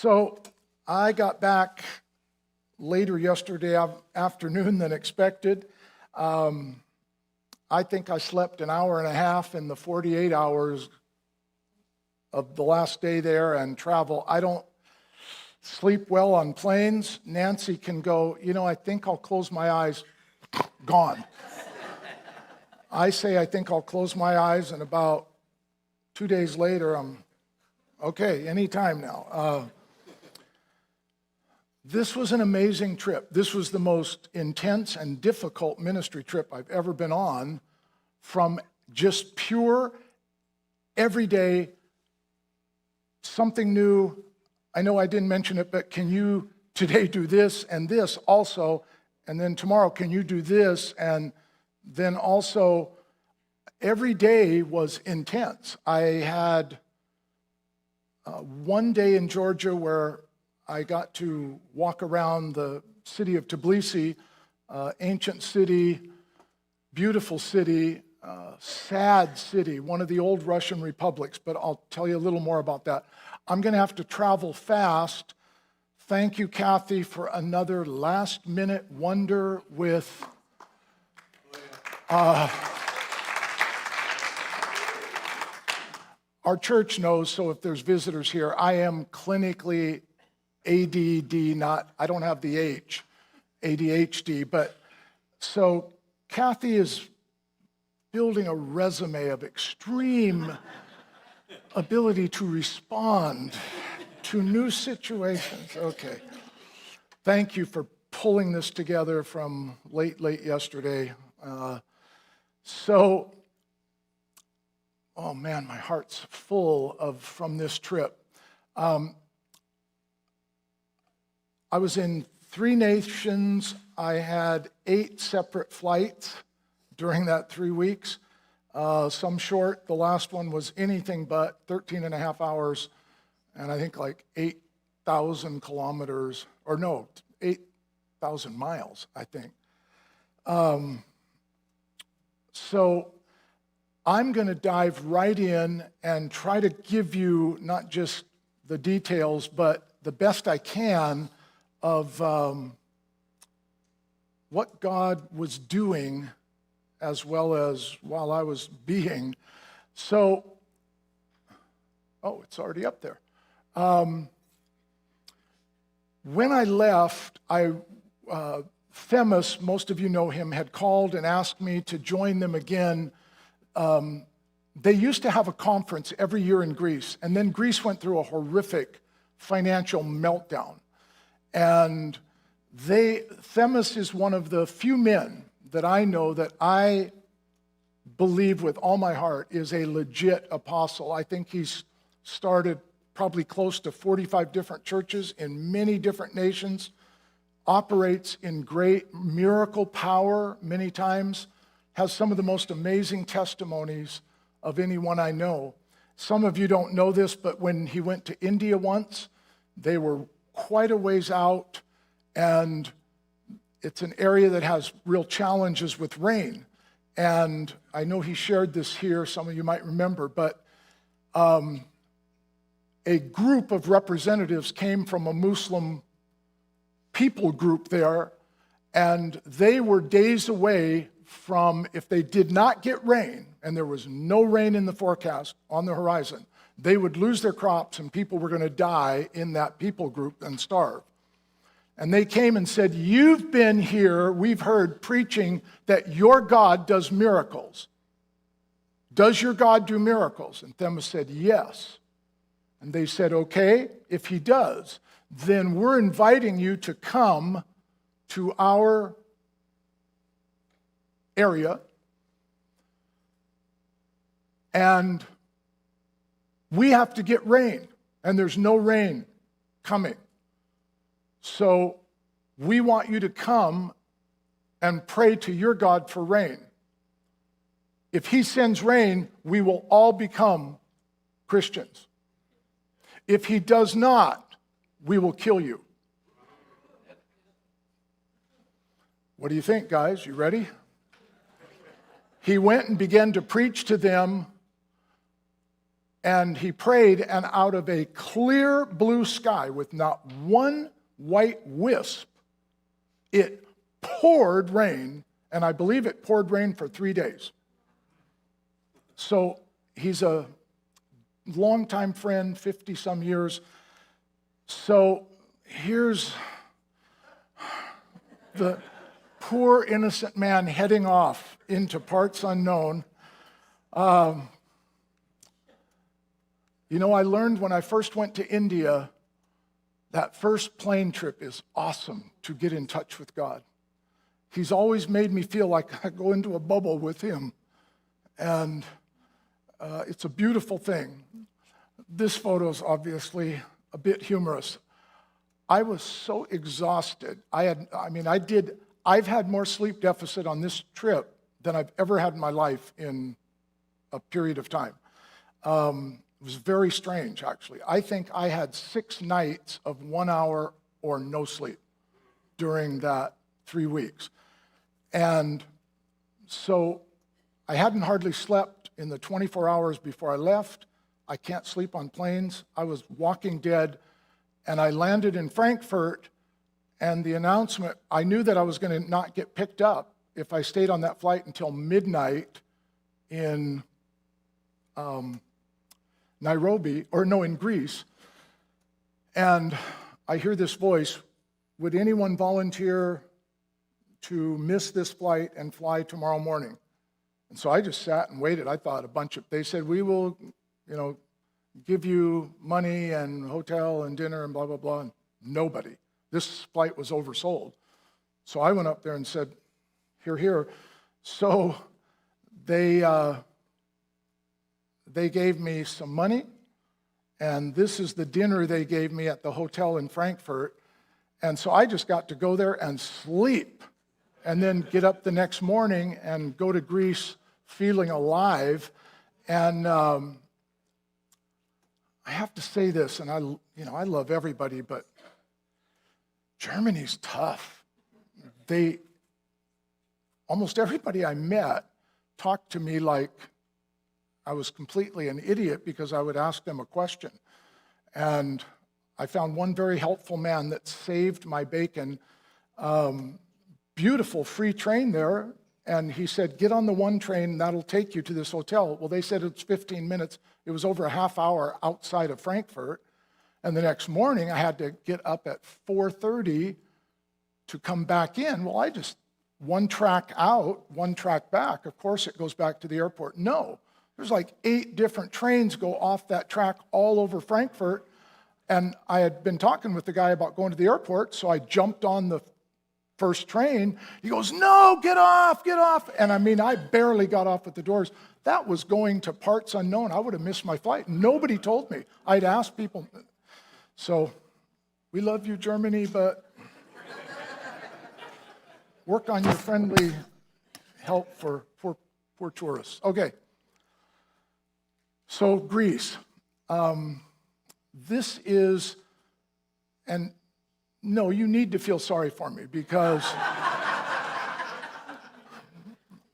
So I got back later yesterday afternoon than expected. I think I slept an hour and a half in the 48 hours of the last day there and travel. I don't sleep well on planes. Nancy can go, I think I'll close my eyes, gone. I say, I think I'll close my eyes, and about 2 days later, I'm okay, anytime now. This was an amazing trip. This was the most intense and difficult ministry trip I've ever been on, from just pure, everyday, something new. I know I didn't mention it, but can you today do this and this also? And then tomorrow, can you do this? And then also, every day was intense. I had one day in Georgia where I got to walk around the city of Tbilisi, ancient city, beautiful city, sad city, one of the old Russian republics, but I'll tell you a little more about that. I'm going to have to travel fast. Thank you, Kathy, for another last-minute wonder with our church knows, so if there's visitors here, I am clinically ADD, I don't have the H, ADHD, but so Kathy is building a resume of extreme ability to respond to new situations. Okay. Thank you for pulling this together from late yesterday. Oh man, my heart's full from this trip. I was in 3 nations. I had 8 separate flights during that 3 weeks. Some short. The last one was anything but 13 and a half hours, and I think like 8,000 kilometers, or no, 8,000 miles, I think. So I'm going to dive right in and try to give you not just the details, but the best I can of what God was doing as well as while I was being. So, it's already up there. When I left, Themis, most of you know him, had called and asked me to join them again. They used to have a conference every year in Greece, and then Greece went through a horrific financial meltdown. And Themis is one of the few men that I know that I believe with all my heart is a legit apostle. I think he's started probably close to 45 different churches in many different nations, operates in great miracle power many times, has some of the most amazing testimonies of anyone I know. Some of you don't know this, but when he went to India once, they were quite a ways out, and it's an area that has real challenges with rain. And I know he shared this here, some of you might remember, but a group of representatives came from a Muslim people group there, and they were days away from, if they did not get rain, and there was no rain in the forecast on the horizon, they would lose their crops and people were going to die in that people group and starve. And they came and said, "You've been here, we've heard preaching that your God does miracles. Does your God do miracles?" And Themis said, "Yes." And they said, "Okay, if he does, then we're inviting you to come to our area, and we have to get rain, and there's no rain coming. So we want you to come and pray to your God for rain. If he sends rain, we will all become Christians. If he does not, we will kill you." What do you think, guys? You ready? He went and began to preach to them And he prayed, and out of a clear blue sky with not one white wisp, it poured rain, and I believe it poured rain for 3 days. So he's a longtime friend, 50-some years. So here's the poor innocent man heading off into parts unknown. You know, I learned when I first went to India, that first plane trip is awesome to get in touch with God. He's always made me feel like I go into a bubble with him. And it's a beautiful thing. This photo is obviously a bit humorous. I was so exhausted. I've had more sleep deficit on this trip than I've ever had in my life in a period of time. It was very strange, actually. I think I had 6 nights of 1 hour or no sleep during that 3 weeks. And so I hadn't hardly slept in the 24 hours before I left. I can't sleep on planes. I was walking dead, and I landed in Frankfurt, and the announcement, I knew that I was going to not get picked up if I stayed on that flight until midnight in in Greece. And I hear this voice, would anyone volunteer to miss this flight and fly tomorrow morning? And so I just sat and waited. I thought they said, we will, give you money and hotel and dinner and blah, blah, blah. And nobody. This flight was oversold. So I went up there and said, here, here. So they gave me some money, and this is the dinner they gave me at the hotel in Frankfurt. And so I just got to go there and sleep, and then get up the next morning and go to Greece feeling alive. And I have to say this, and I love everybody, but Germany's tough. Almost everybody I met talked to me like I was completely an idiot because I would ask them a question. And I found one very helpful man that saved my bacon. Beautiful free train there. And he said, get on the one train, that'll take you to this hotel. Well, they said it's 15 minutes. It was over a half hour outside of Frankfurt. And the next morning, I had to get up at 4:30 to come back in. Well, I just, one track out, one track back. Of course, it goes back to the airport. No. There's like 8 different trains go off that track all over Frankfurt. And I had been talking with the guy about going to the airport, so I jumped on the first train. He goes, no, get off, get off. And I barely got off at the doors. That was going to parts unknown. I would have missed my flight. Nobody told me. I'd asked people. So we love you, Germany, but work on your friendly help for poor tourists. Okay. So Greece, this is, and no, you need to feel sorry for me because,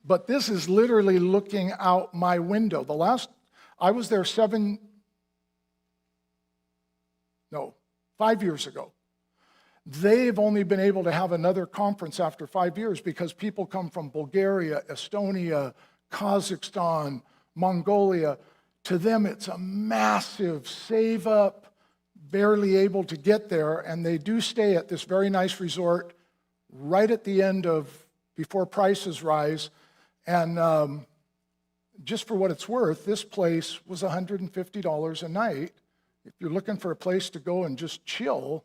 but this is literally looking out my window. I was there 5 years ago. They've only been able to have another conference after 5 years because people come from Bulgaria, Estonia, Kazakhstan, Mongolia. To them, it's a massive save up, barely able to get there, and they do stay at this very nice resort right at the end before prices rise. And just for what it's worth, this place was $150 a night. If you're looking for a place to go and just chill,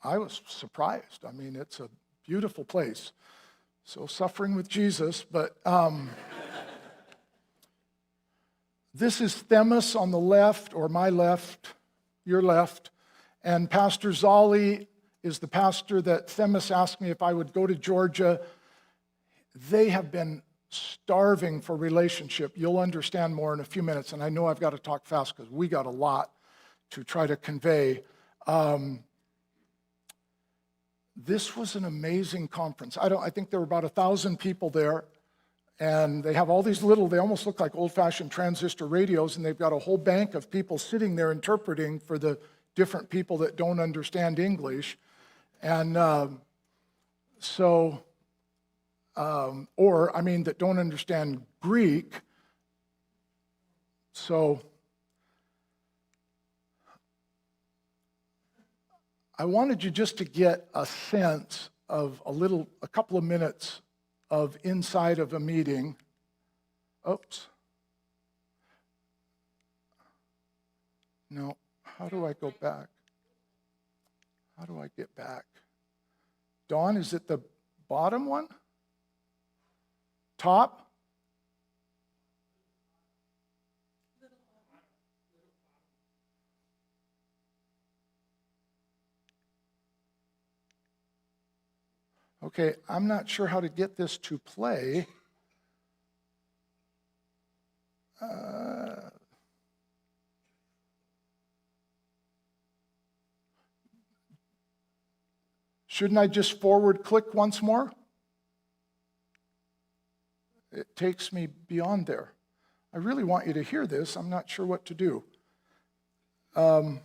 I was surprised. It's a beautiful place. So suffering with Jesus, but this is Themis on the left, or my left, your left, and Pastor Zolli is the pastor that Themis asked me if I would go to Georgia. They have been starving for relationship. You'll understand more in a few minutes, and I know I've got to talk fast because we got a lot to try to convey. This was an amazing conference. I think there were about 1,000 people there, And they have all these little, they almost look like old-fashioned transistor radios, and they've got a whole bank of people sitting there interpreting for the different people that don't understand English. And that don't understand Greek. So I wanted you just to get a sense of a couple of minutes of inside of a meeting. Oops. No, how do I go back? How do I get back? Dawn, is it the bottom one? Top? Okay, I'm not sure how to get this to play. Shouldn't I just forward click once more? It takes me beyond there. I really want you to hear this. I'm not sure what to do. Yeah,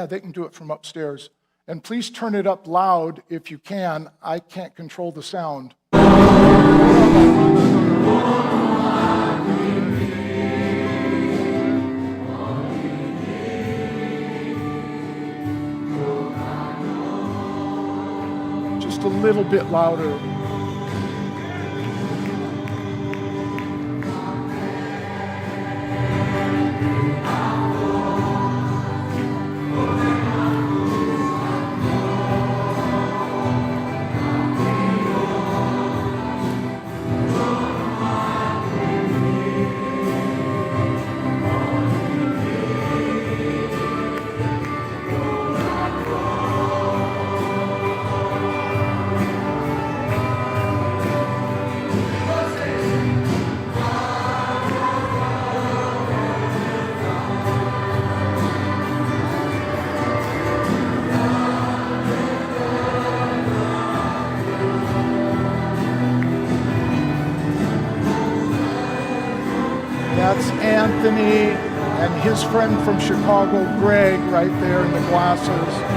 they can do it from upstairs. And please turn it up loud if you can. I can't control the sound. Just a little bit louder. That's Anthony and his friend from Chicago, Greg, right there in the glasses.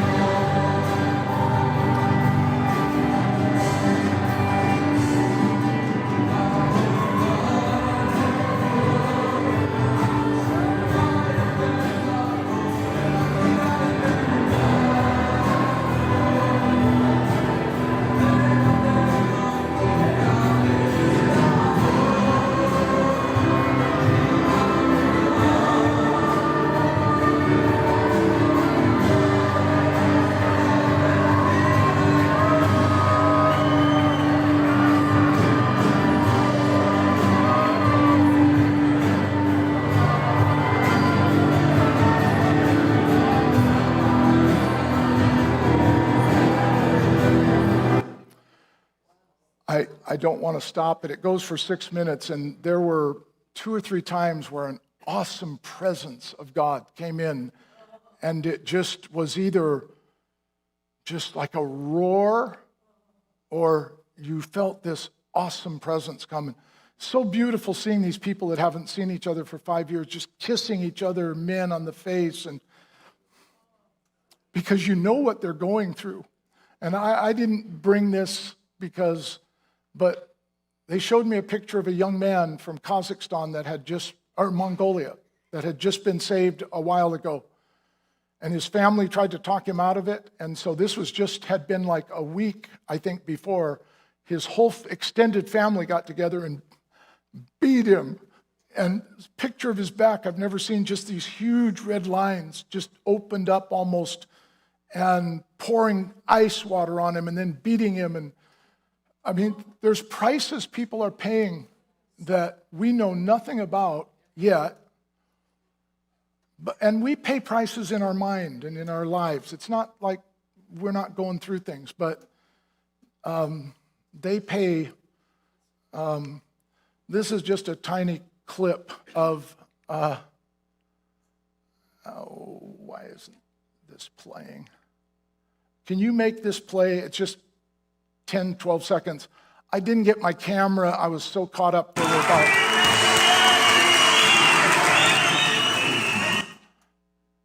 I don't want to stop it. It goes for 6 minutes, and there were 2 or 3 times where an awesome presence of God came in, and it just was either just like a roar, or you felt this awesome presence coming. So beautiful seeing these people that haven't seen each other for 5 years, just kissing each other, men on the face, and because you know what they're going through. And I didn't bring this but they showed me a picture of a young man from Kazakhstan or Mongolia, that had just been saved a while ago. And his family tried to talk him out of it. And so this had been like a week, I think, before. His whole extended family got together and beat him. And picture of his back, I've never seen just these huge red lines just opened up almost, and pouring ice water on him and then beating him. And I mean, there's prices people are paying that we know nothing about yet. And we pay prices in our mind and in our lives. It's not like we're not going through things, but they pay. This is just a tiny clip of, why isn't this playing? Can you make this play? It's just 10, 12 seconds. I didn't get my camera. I was so caught up. There were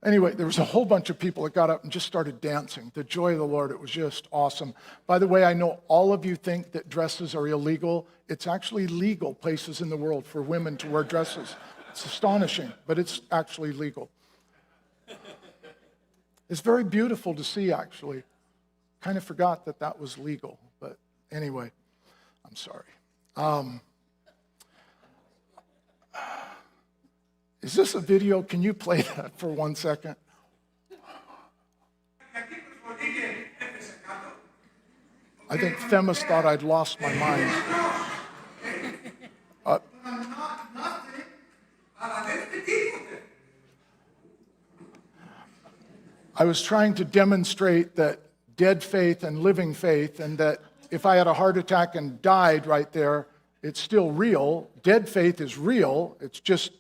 Anyway, there was a whole bunch of people that got up and just started dancing. The joy of the Lord, it was just awesome. By the way, I know all of you think that dresses are illegal. It's actually legal places in the world for women to wear dresses. It's astonishing, but it's actually legal. It's very beautiful to see, actually. Kind of forgot that that was legal, but anyway, I'm sorry. Is this a video? Can you play that for 1 second? I think Themis thought I'd lost my mind. I was trying to demonstrate that dead faith and living faith, and that if I had a heart attack and died right there, it's still real. Dead faith is real. It's just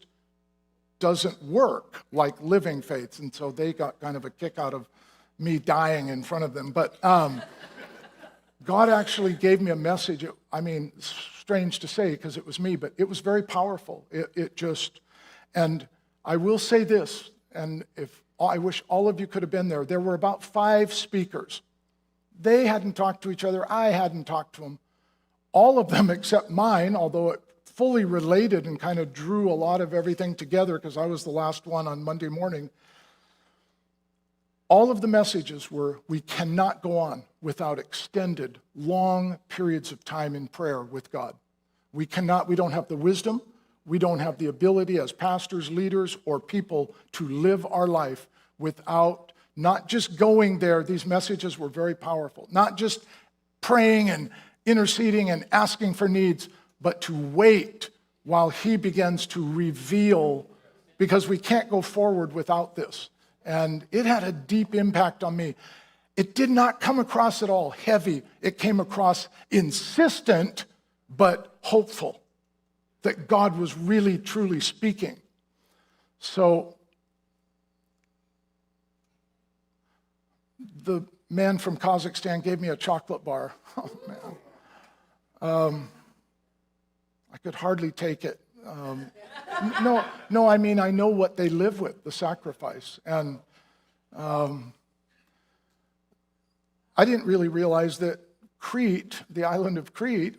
doesn't work like living faith. And so they got kind of a kick out of me dying in front of them. But God actually gave me a message. I mean, strange to say because it was me, but it was very powerful. And I will say this, and I wish all of you could have been there. There were about 5 speakers. They hadn't talked to each other. I hadn't talked to them. All of them except mine, although it fully related and kind of drew a lot of everything together because I was the last one on Monday morning. All of the messages were, we cannot go on without extended, long periods of time in prayer with God. We don't have the wisdom, we don't have the ability as pastors, leaders, or people to live our life without not just going there. These messages were very powerful. Not just praying and interceding and asking for needs, but to wait while he begins to reveal, because we can't go forward without this. And it had a deep impact on me. It did not come across at all heavy. It came across insistent, but hopeful that God was really, truly speaking. So the man from Kazakhstan gave me a chocolate bar. Oh, man. I could hardly take it. No, I mean, I know what they live with, the sacrifice. And I didn't really realize that Crete, the island of Crete,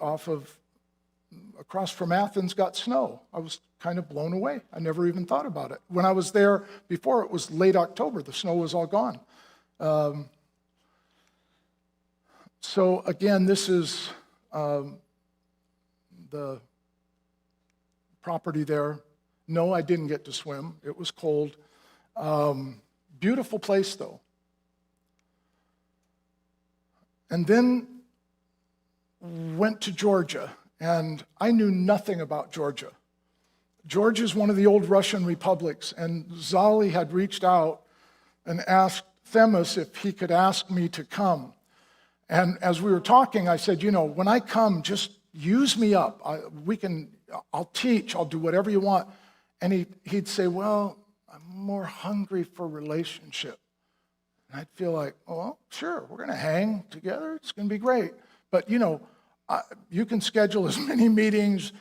across from Athens, got snow. I was kind of blown away. I never even thought about it. When I was there before, it was late October. The snow was all gone. So again, this is the property there. No, I didn't get to swim. It was cold. Beautiful place, though. And then went to Georgia, and I knew nothing about Georgia. Georgia is one of the old Russian republics, and Zali had reached out and asked Themis if he could ask me to come. And as we were talking, I said, when I come, just use me up. I'll teach, I'll do whatever you want. And he'd say, well, I'm more hungry for relationship. And I'd feel like, well, sure, we're going to hang together. It's going to be great. But, you can schedule as many meetings.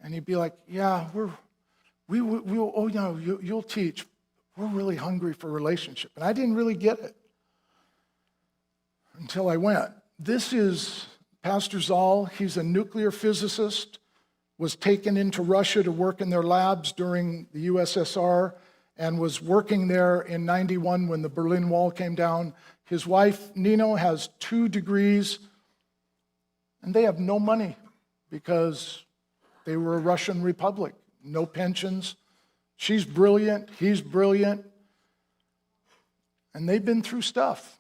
And he'd be like, yeah, you'll teach. We're really hungry for relationship. And I didn't really get it until I went. This is Pastor Zal. He's a nuclear physicist, was taken into Russia to work in their labs during the USSR, and was working there in 91 when the Berlin Wall came down. His wife, Nino, has 2 degrees, and they have no money because they were a Russian republic, no pensions. She's brilliant, he's brilliant, and they've been through stuff.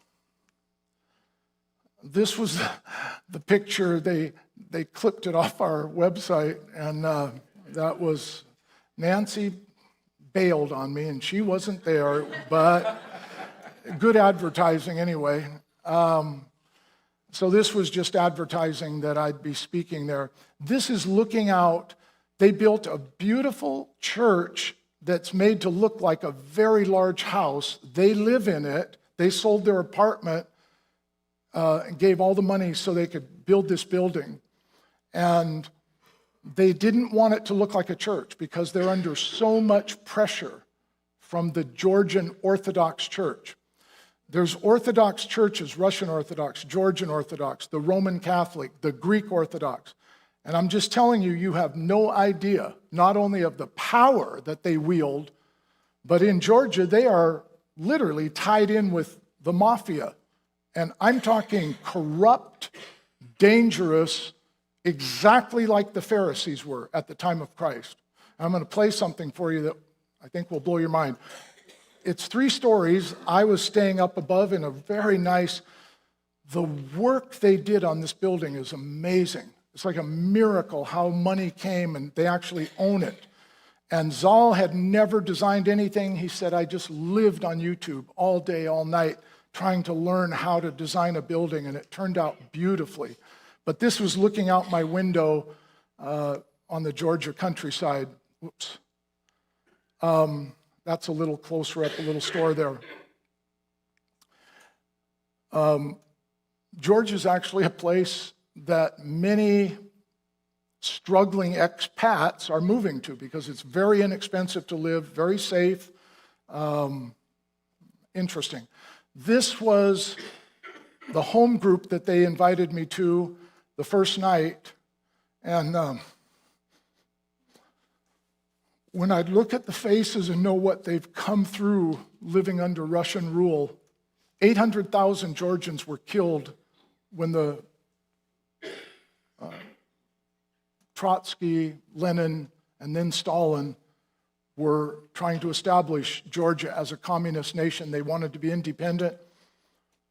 This was the picture. They clipped it off our website, and that was Nancy bailed on me, and she wasn't there, but good advertising anyway. So this was just advertising that I'd be speaking there. This is looking out. They built a beautiful church that's made to look like a very large house. They live in it. They sold their apartment and gave all the money so they could build this building. And they didn't want it to look like a church because they're under so much pressure from the Georgian Orthodox Church. There's Orthodox churches, Russian Orthodox, Georgian Orthodox, the Roman Catholic, the Greek Orthodox. And I'm just telling you, you have no idea, not only of the power that they wield, but in Georgia, they are literally tied in with the mafia. And I'm talking corrupt, dangerous, exactly like the Pharisees were at the time of Christ. I'm going to play something for you that I think will blow your mind. It's 3 stories. I was staying up above in a very nice, the work they did on this building is amazing. It's like a miracle how money came and they actually own it. And Zal had never designed anything. He said, I just lived on YouTube all day, all night, trying to learn how to design a building, and it turned out beautifully. But this was looking out my window on the Georgia countryside. Whoops. That's a little closer up, a little store there. Georgia's actually a place that many struggling expats are moving to because it's very inexpensive to live, very safe. Interesting. This was the home group that they invited me to the first night. And when I look at the faces and know what they've come through living under Russian rule, 800,000 Georgians were killed when the Trotsky, Lenin, and then Stalin were trying to establish Georgia as a communist nation. They wanted to be independent.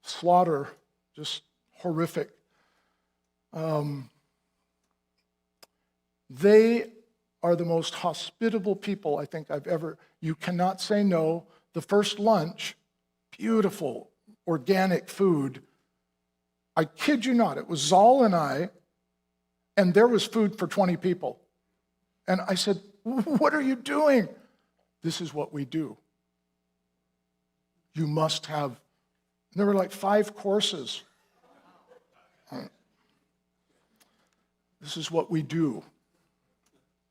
Slaughter, just horrific. They are the most hospitable people I think I've ever. You cannot say no. The first lunch, beautiful, organic food. I kid you not, it was Zal and I, and there was food for 20 people. And I said, what are you doing? This is what we do. You must have, and there were like 5 courses. This is what we do.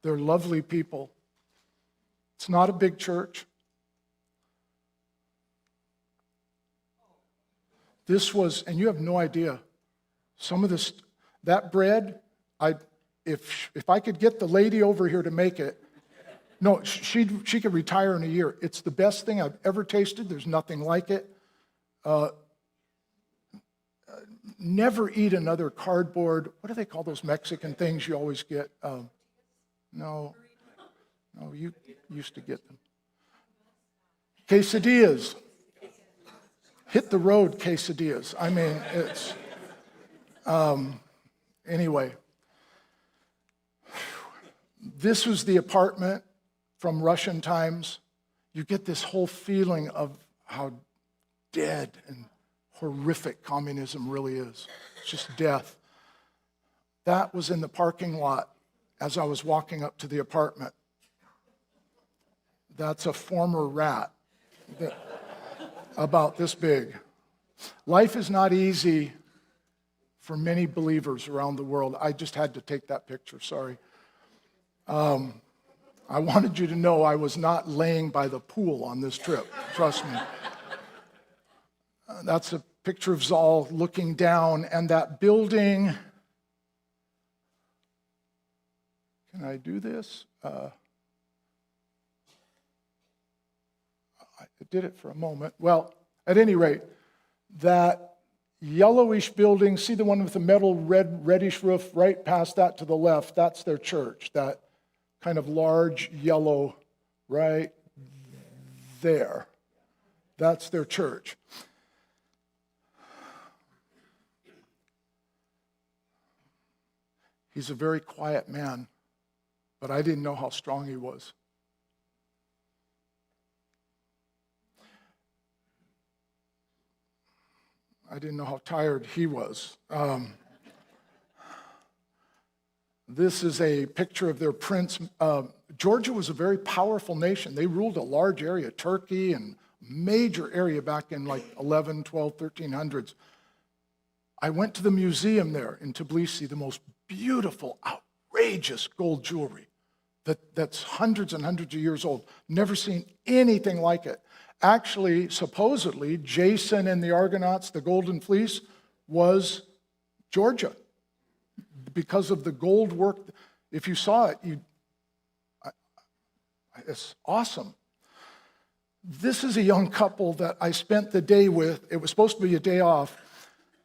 They're lovely people. It's not a big church. This was, and you have no idea, some of this, that bread, if I could get the lady over here to make it, no, she could retire in a year. It's the best thing I've ever tasted. There's nothing like it. Never eat another cardboard. What do they call those Mexican things you always get? No, you used to get them. Quesadillas. Hit the road, quesadillas. I mean, it's, anyway. This was the apartment from Russian times. You get this whole feeling of how dead and horrific communism really is. It's just death. That was in the parking lot as I was walking up to the apartment. That's a former rat, about this big. Life is not easy for many believers around the world. I just had to take that picture, sorry. I wanted you to know I was not laying by the pool on this trip, trust me. That's a picture of Zal looking down, and that building, can I do this? I did it for a moment. Well, at any rate, that yellowish building, see the one with the metal reddish roof right past that to the left? That's their church, that kind of large yellow right there. That's their church. He's a very quiet man, but I didn't know how strong he was. I didn't know how tired he was. This is a picture of their prince. Georgia was a very powerful nation. They ruled a large area, Turkey, and major area back in like 11, 12, 1300s. I went to the museum there in Tbilisi, the most beautiful, outrageous gold jewelry that's hundreds and hundreds of years old. Never seen anything like it. Actually, supposedly, Jason and the Argonauts, the Golden Fleece, was Georgia because of the gold work. If you saw it, it's awesome. This is a young couple that I spent the day with. It was supposed to be a day off.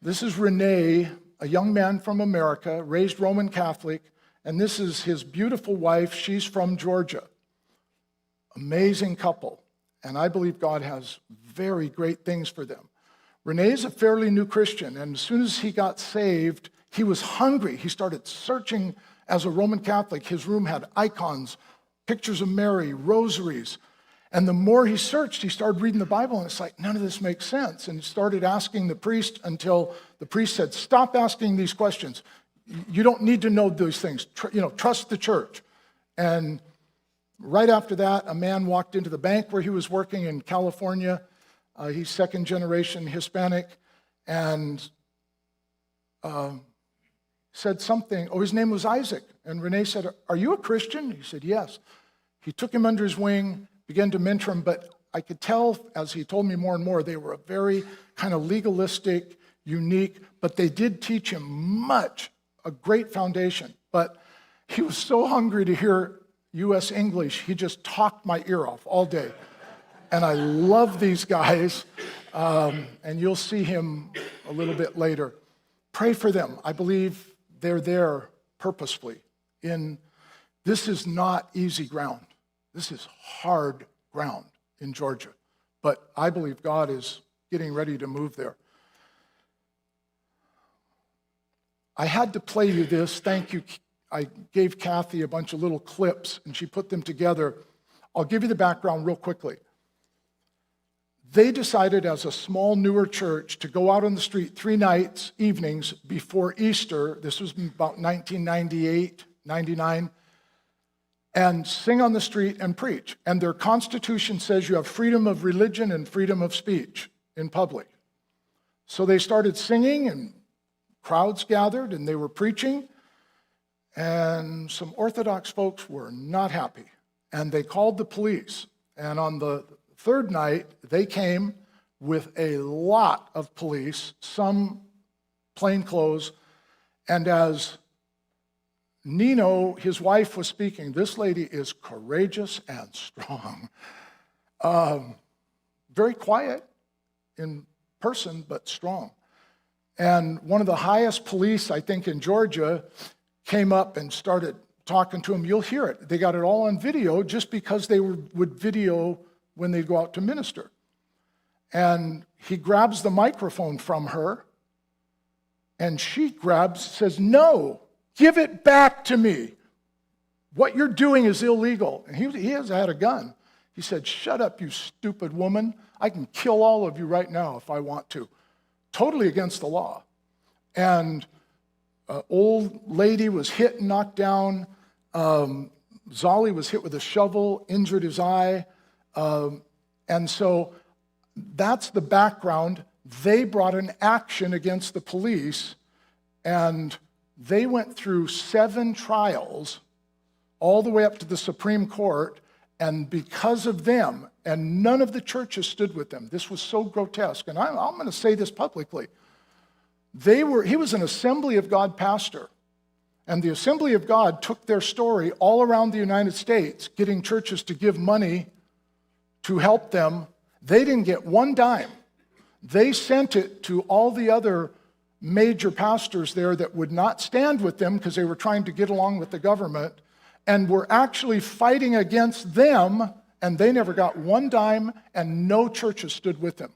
This is Renee, a young man from America, raised Roman Catholic, and this is his beautiful wife. She's from Georgia. Amazing couple, and I believe God has very great things for them. Renee is a fairly new Christian, and as soon as he got saved, he was hungry. He started searching as a Roman Catholic. His room had icons, pictures of Mary, rosaries. And the more he searched, he started reading the Bible, and it's like, none of this makes sense. And he started asking the priest until the priest said, stop asking these questions. You don't need to know those things. Trust the church. And right after that, a man walked into the bank where he was working in California. He's second generation Hispanic, and said something. Oh, his name was Isaac. And Renee said, are you a Christian? He said, yes. He took him under his wing, began to mentor him, but I could tell as he told me more and more, they were a very kind of legalistic, unique, but they did teach him much, a great foundation. But he was so hungry to hear U.S. English, he just talked my ear off all day. And I love these guys, and you'll see him a little bit later. Pray for them. I believe they're there purposefully. This is not easy ground. This is hard ground in Georgia, but I believe God is getting ready to move there. I had to play you this. Thank you. I gave Kathy a bunch of little clips, and she put them together. I'll give you the background real quickly. They decided as a small, newer church to go out on the street 3 nights, evenings, before Easter. This was about 1998, 99. And sing on the street and preach. And their constitution says you have freedom of religion and freedom of speech in public. So they started singing, and crowds gathered, and they were preaching. And some Orthodox folks were not happy. And they called the police. And on the 3rd night, they came with a lot of police, some plainclothes. And as Nino, his wife, was speaking, this lady is courageous and strong. Very quiet in person, but strong. And one of the highest police, I think, in Georgia came up and started talking to him. You'll hear it. They got it all on video just because they would video when they go out to minister. And he grabs the microphone from her, and she says, no. Give it back to me. What you're doing is illegal. And he has had a gun. He said, shut up, you stupid woman. I can kill all of you right now if I want to. Totally against the law. And an old lady was hit and knocked down. Zolly was hit with a shovel, injured his eye. And so that's the background. They brought an action against the police, and they went through 7 trials all the way up to the Supreme Court, and because of them, and none of the churches stood with them. This was so grotesque, and I'm going to say this publicly. He was an Assembly of God pastor, and the Assembly of God took their story all around the United States, getting churches to give money to help them. They didn't get one dime. They sent it to all the other major pastors there that would not stand with them because they were trying to get along with the government and were actually fighting against them, and they never got one dime, and no churches stood with them.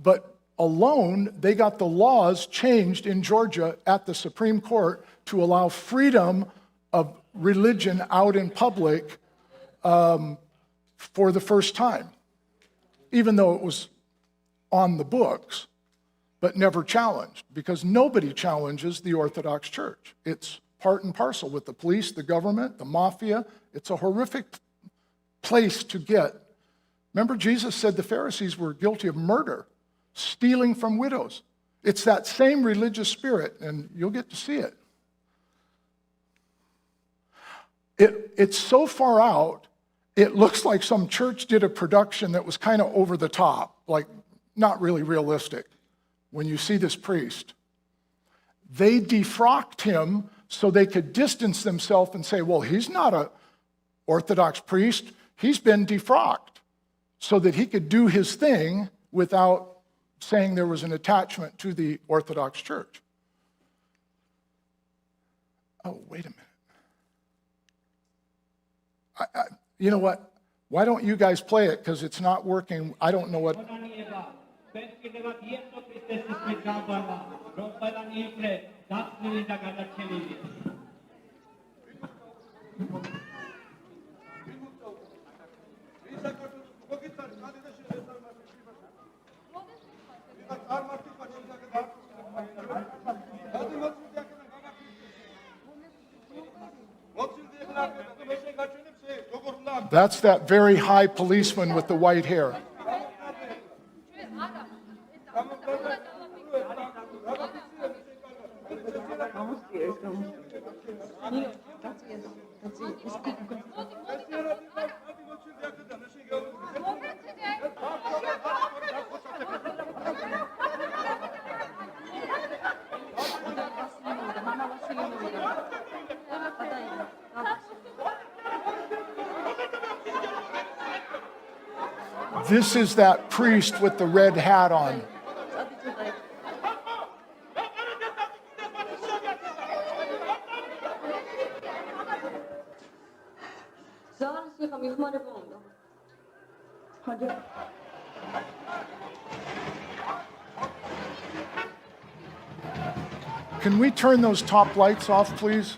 But alone, they got the laws changed in Georgia at the Supreme Court to allow freedom of religion out in public for the first time, even though it was on the books, but never challenged, because nobody challenges the Orthodox Church. It's part and parcel with the police, the government, the mafia. It's a horrific place to get. Remember, Jesus said the Pharisees were guilty of murder, stealing from widows. It's that same religious spirit, and you'll get to see it. It's so far out, it looks like some church did a production that was kind of over the top, like not really realistic. When you see this priest, they defrocked him so they could distance themselves and say, well, he's not an Orthodox priest. He's been defrocked, so that he could do his thing without saying there was an attachment to the Orthodox Church. Oh, wait a minute. You know what? Why don't you guys play it? Because it's not working. I don't know what. That's that very high policeman with the white hair. This is that priest with the red hat on. Can we turn those top lights off, please?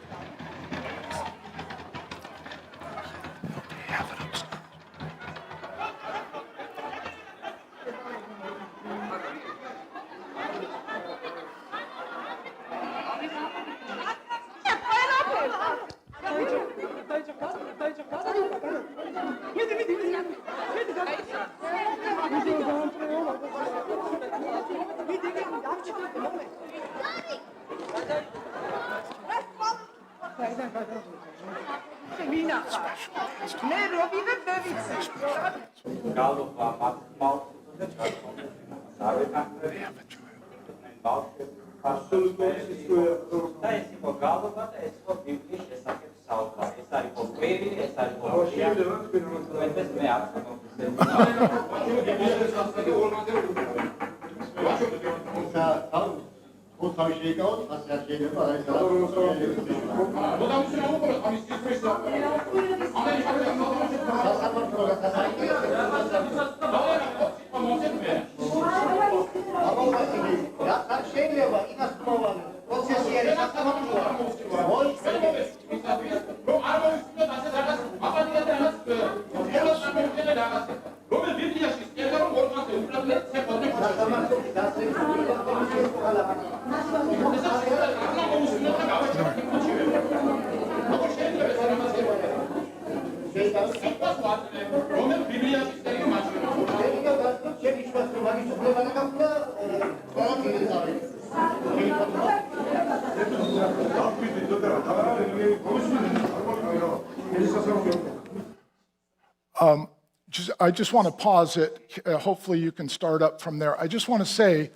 I just want to pause it. Hopefully you can start up from there. I just want to say,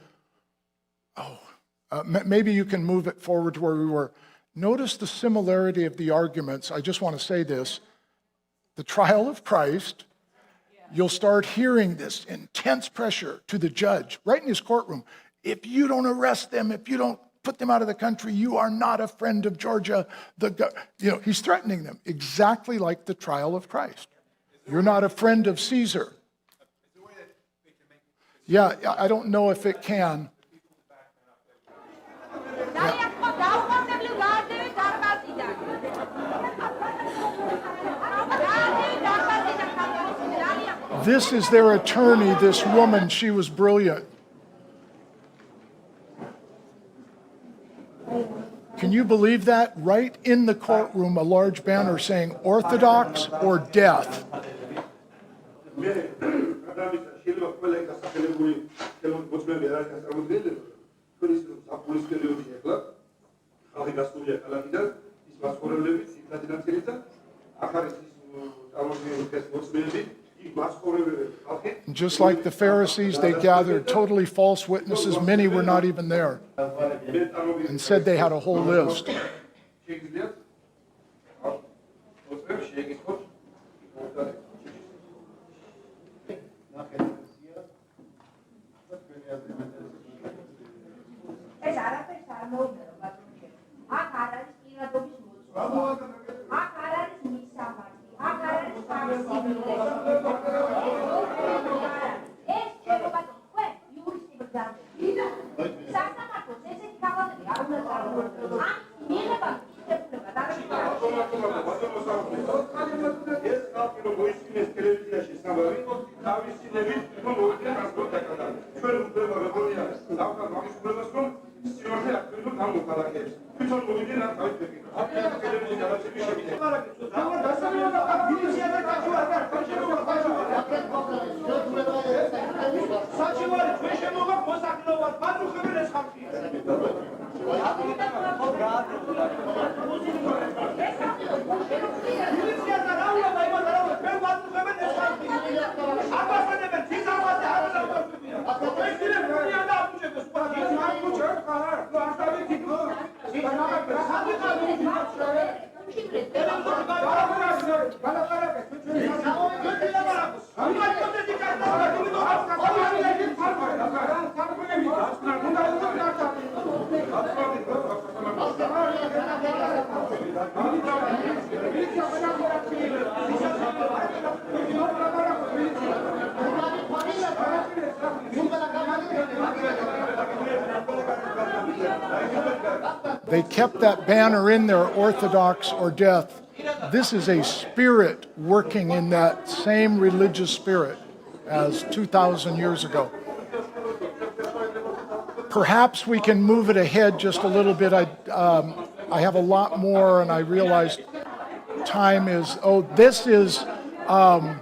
maybe you can move it forward to where we were. Notice the similarity of the arguments. I just want to say this. The trial of Christ, you'll start hearing this intense pressure to the judge right in his courtroom. If you don't arrest them, if you don't put them out of the country, you are not a friend of Georgia. He's threatening them, exactly like the trial of Christ. You're not a friend of Caesar. Yeah, I don't know if it can. Yeah. This is their attorney, this woman. She was brilliant. Can you believe that? Right in the courtroom, a large banner saying Orthodox or death. And just like the Pharisees, they gathered totally false witnesses. Many were not even there, and said they had a whole list. They kept that banner in there, Orthodox or death. This is a spirit working in that same religious spirit as 2,000 years ago. Perhaps we can move it ahead just a little bit. I have a lot more, and I realized time is, this is a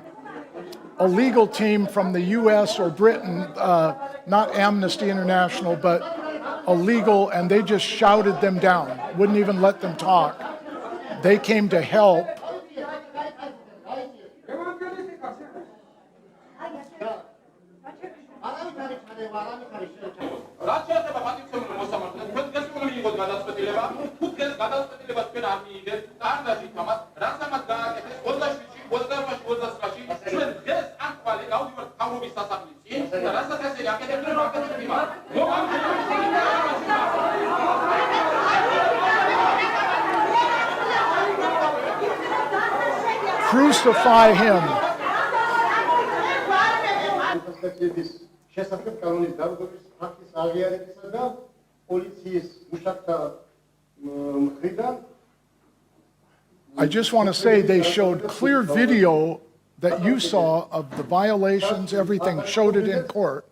legal team from the U.S. or Britain, not Amnesty International, but a legal, and they just shouted them down, wouldn't even let them talk. They came to help. Crucify him. I just want to say they showed clear video that you saw of the violations, everything, showed it in court.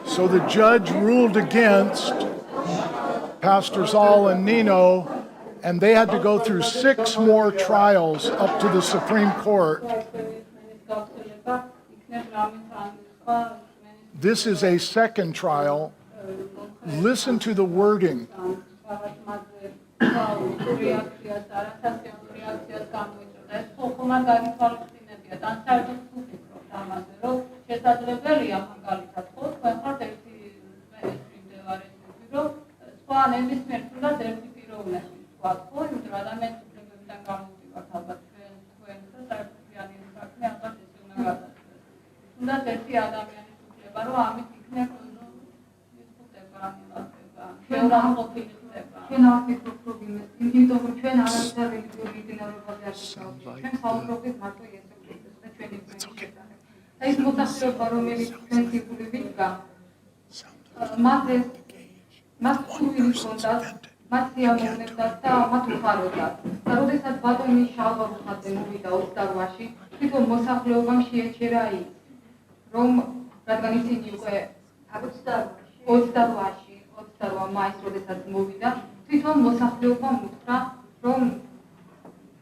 So the judge ruled against Pastor Zal and Nino, and they had to go through 6 more trials up to the Supreme Court. This is a second trial. Listen to the wording. It's okay.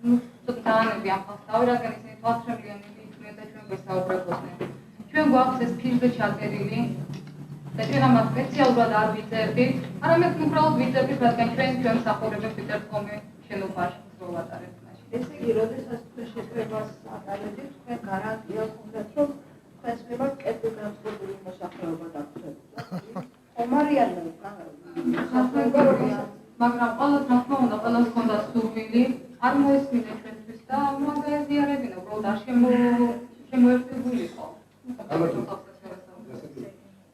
Ծուտանები ամփոփ տավրական ისინი თვალთრემლიანები იქმნენ და ჩვენ გვესაუბრებოდნენ. ჩვენ გვაქვს ეს ფილმზე ჩაწერილი და ჩვენ ამას სპეციალურად არ ვიწერდით, არამედ უბრალოდ ვიწერდით, რადგან ჩვენ მსახურებებს ვიწერთ ხოლმე შენობაში ვატარებთ მაშინ. ესე იგი, როდესაც თქვენ შეკრებას ატარებდით, თქვენ გარანტია გქონდათ, რომ თქვენს მიმართ კეთილ განწყობილი მოსახლეობა დაგხვდებოდა. ხომარიანო მაგრამ ყველას რა თქმა უნდა, ყველას ჰქონდა სურვილი, არ მოესმინა ჩვენთვის და მაგაზიარებინა, უბრალოდ არ შემოერთებულიყო.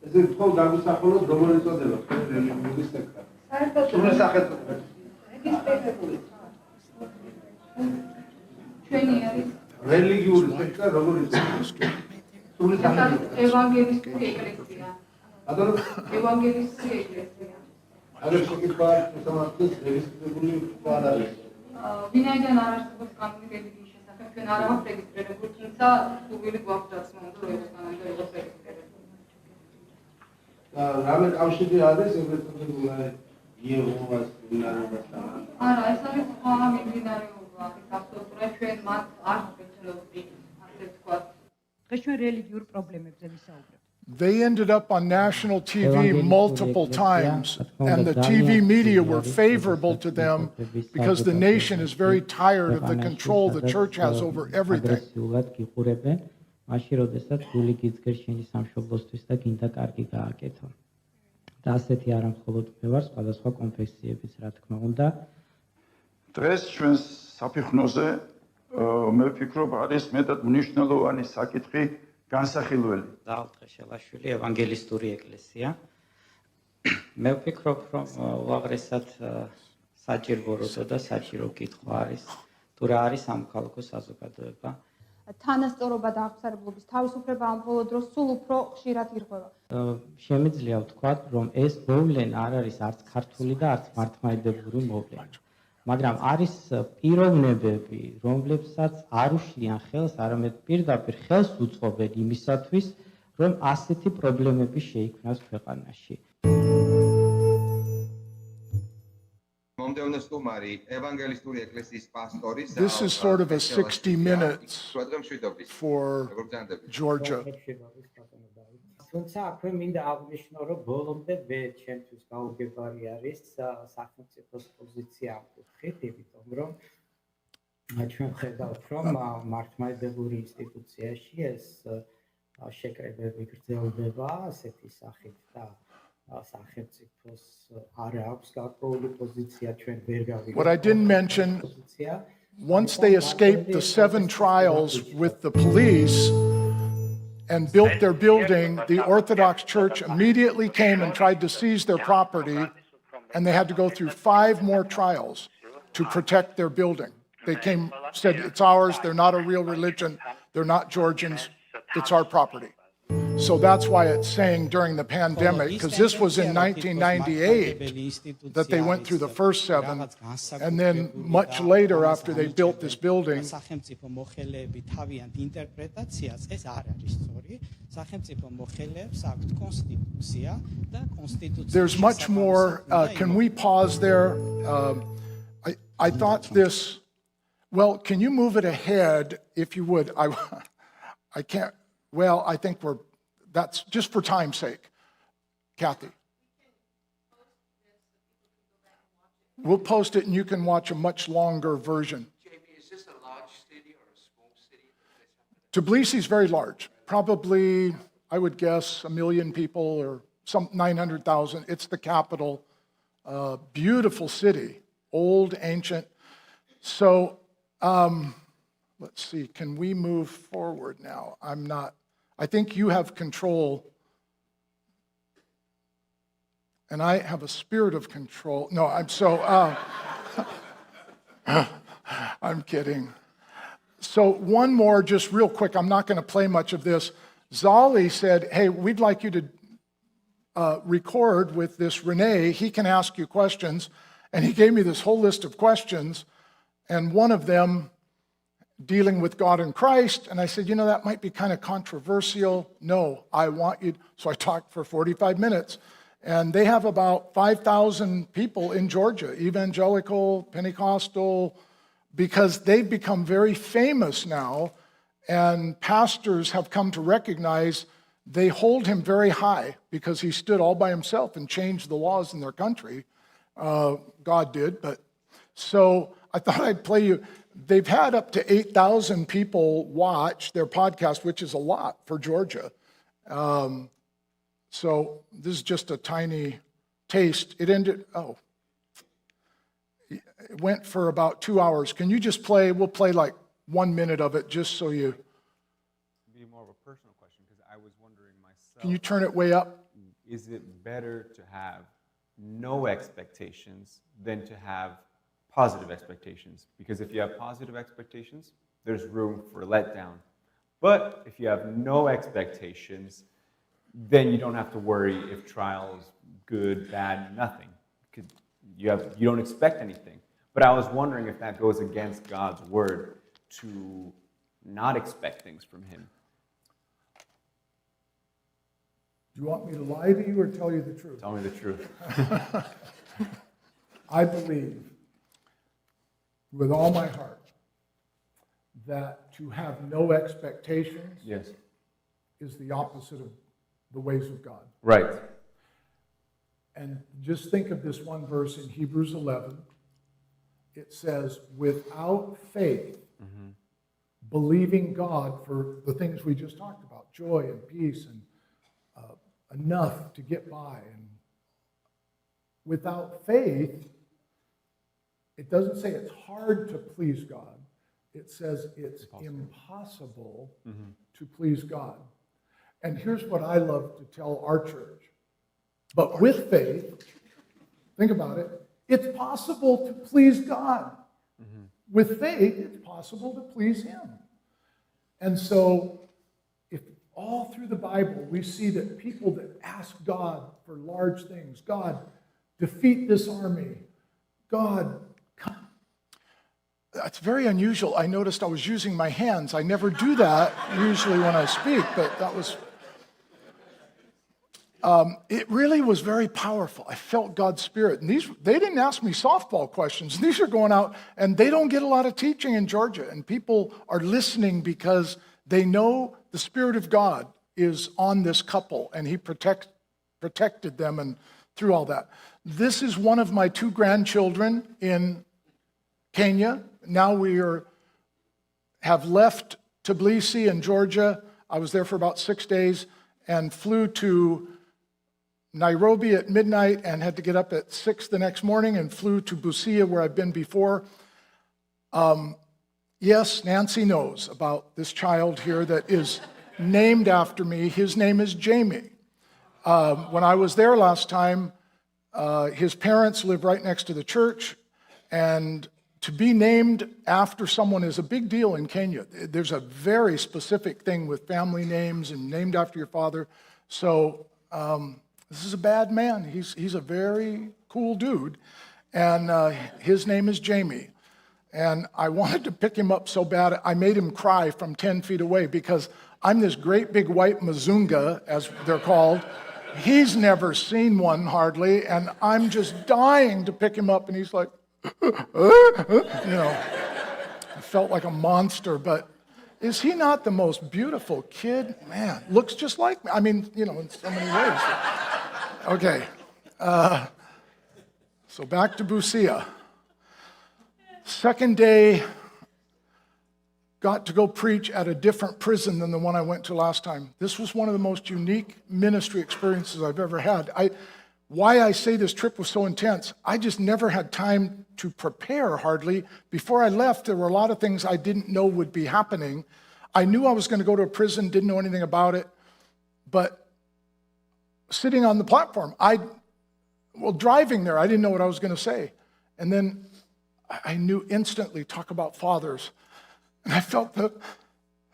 ესე თქო დაგუსახულოთ როგორ იწოდება რელიგიური სექტა. საერთოდ სახელმწიფო რეგისტრირებული ჩვენი არის რელიგიური სექტა როგორ იწოდება? ევანგელისტური ეკლესია. ბატონო, ევანგელისტური ეკლესია. აგერ შეკითხვა თამაშის რეგისტრირებული არ არის. ვინაიდან არ არსებობს კანონი რელიგიის შესახებ, ჩვენ არ აღვთ რეგისტრირებული, თუმცა სურვილი გვაქვს რაც მომდრო რეგისტრირებული რეგისტრირებული. რამე კავშირი არის ეგრეთ წოდებული იეჰოვას მიმდინარეობასთან? არა, ეს არის სხვა მიმდინარეობა, ეს აბსოლუტურად ჩვენ მათ არ ვეცნობთ, ასე ვთქვათ. დღეს ჩვენ რელიგიურ პრობლემებზე ვისაუბრებთ. They ended up on national TV multiple times, and the TV media were favorable to them because the nation is very tired of the control the church has over everything. მაშინ როდესაც გული გიძგერ შენი სამშობლოსთვის და გინდა კარგი გააკეთო. და ასეთი არა მხოლოდ მე ვარ, სხვადასხვა კონფესიებიც, რა თქმა უნდა. დღეს ჩვენს საფიხნოზე მე ვფიქრობ არის მეტად მნიშვნელოვანი საკითხი განსახილველი. დაალტყეშელაშვილი ევანგელისტური ეკლესია. მე ვფიქრობ, რომ უაღრესად საჭირო და საჭირო კითხვა არის, თუ რა არის სამოქალაქო საზოგადოება. თანასწორობა და აღსარებლობის თავისუფლება ამ ბოლო დროს სულ უფრო ხშირად ირღვევა. შემიძლია ვთქვათ, რომ ეს მოვლენა არ არის არც ქართული და არც მართლმადიდებლური მოვლენა. მაგრამ არის პიროვნებები, რომლებსაც არ უშლიან ხელს, არამედ პირდაპირ ხელს უწყობენ იმისათვის, რომ ასეთი პრობლემები შეიქმნას ქვეყანაში. This is sort of a 60 minutes for Georgia. თუმცა აქვე მინდა აღნიშნო, რომ ბოლომდე მე ჩემთვის გაუგებარი არის სახელმწიფოს პოზიცია ამ კუთხით, იმიტომ რომ ჩვენ ხედავთ, რომ მართლმადიდებლური ინსტიტუციაში ეს შეკრებები გრძელდება ასეთი სახით და სახელმწიფოს არ აქვს გარკვეული პოზიცია, ჩვენ ვერ გავიგებთ. What I didn't mention, once they escaped the 7 trials with the police and built their building, the Orthodox Church immediately came and tried to seize their property, and they had to go through 5 more trials to protect their building. They came, said, it's ours, they're not a real religion, they're not Georgians, it's our property. So that's why it's saying during the pandemic, because this was in 1998 that they went through the first 7, and then much later after they built this building. There's much more. Can we pause there? I thought this, well, can you move it ahead if you would? I can't, well, I think that's just for time's sake. Kathy. We'll post it and you can watch a much longer version. Jamie, is this a large city or a small city? Tbilisi is very large. Probably, I would guess, 1 million people or some 900,000. It's the capital. Beautiful city, old, ancient. So, let's see, can we move forward now? I think you have control. And I have a spirit of control. No, I'm kidding. So one more, just real quick, I'm not going to play much of this. Zali said, hey, we'd like you to record with this Renee. He can ask you questions. And he gave me this whole list of questions. And one of them, dealing with God and Christ. And I said, that might be kind of controversial. No, I want you. So I talked for 45 minutes. And they have about 5,000 people in Georgia, evangelical, Pentecostal, because they've become very famous now, and pastors have come to recognize they hold him very high because he stood all by himself and changed the laws in their country. God did, but so I thought I'd play you. They've had up to 8,000 people watch their podcast, which is a lot for Georgia. So this is just a tiny taste. It went for about 2 hours. Can you just play? We'll play like 1 minute of it just so you. Be more of a personal question because I was wondering myself. Can you turn it way up? Is it better to have no expectations than to have positive expectations? Because if you have positive expectations, there's room for letdown. But if you have no expectations, then you don't have to worry if trials, good, bad, nothing. Because you don't expect anything. But I was wondering if that goes against God's word to not expect things from him. Do you want me to lie to you or tell you the truth? Tell me the truth. I believe with all my heart that to have no expectations Yes. is the opposite of the ways of God. Right. And just think of this one verse in Hebrews 11. It says, without faith, believing God for the things we just talked about, joy and peace and enough to get by. And without faith, it doesn't say it's hard to please God. It says it's impossible to please God. And here's what I love to tell our church. But with faith, think about it, it's possible to please God. With faith, it's possible to please him. And so, if all through the Bible we see that people that ask God for large things, God, defeat this army, God, come. That's very unusual. I noticed I was using my hands. I never do that usually when I speak, but that was... it really was very powerful. I felt God's Spirit. And they didn't ask me softball questions. These are going out, and they don't get a lot of teaching in Georgia. And people are listening because they know the Spirit of God is on this couple, and he protected them and through all that. This is one of my 2 grandchildren in Kenya. Now we have left Tbilisi in Georgia. I was there for about 6 days and flew to Nairobi at midnight and had to get up at 6 the next morning and flew to Busia where I've been before. Yes, Nancy knows about this child here that is named after me. His name is Jamie. When I was there last time, his parents live right next to the church, and to be named after someone is a big deal in Kenya. There's a very specific thing with family names and named after your father. So this is a bad man. He's a very cool dude, and his name is Jamie. And I wanted to pick him up so bad, I made him cry from 10 feet away because I'm this great big white Mazunga, as they're called. He's never seen one hardly, and I'm just dying to pick him up, and he's like, I felt like a monster, but is he not the most beautiful kid? Man, looks just like me. I mean, in so many ways. Okay, so back to Busia. Second day, got to go preach at a different prison than the one I went to last time. This was one of the most unique ministry experiences I've ever had. Why I say this trip was so intense, I just never had time to prepare hardly. Before I left, there were a lot of things I didn't know would be happening. I knew I was going to go to a prison, didn't know anything about it, but sitting on the platform, driving there, I didn't know what I was going to say. And then I knew instantly, talk about fathers. And I felt the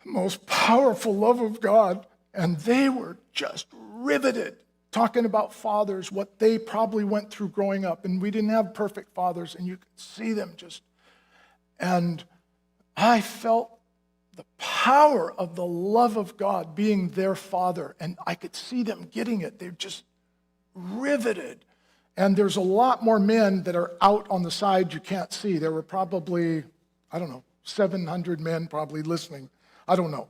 most powerful love of God, and they were just riveted, talking about fathers, what they probably went through growing up. And we didn't have perfect fathers, and you could see them and I felt the power of the love of God being their father, and I could see them getting it. They're just riveted. And there's a lot more men that are out on the side you can't see. There were probably, I don't know, 700 men probably listening. I don't know.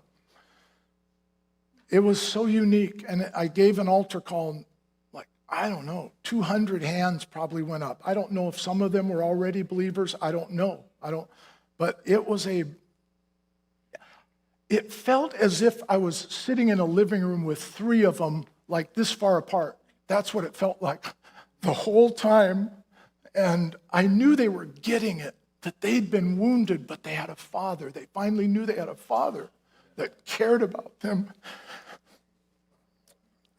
It was so unique, and I gave an altar call, and like, I don't know, 200 hands probably went up. I don't know if some of them were already believers. I don't know. But it felt as if I was sitting in a living room with three of them, like this far apart. That's what it felt like the whole time. And I knew they were getting it, that they'd been wounded, but they had a father. They finally knew they had a father that cared about them.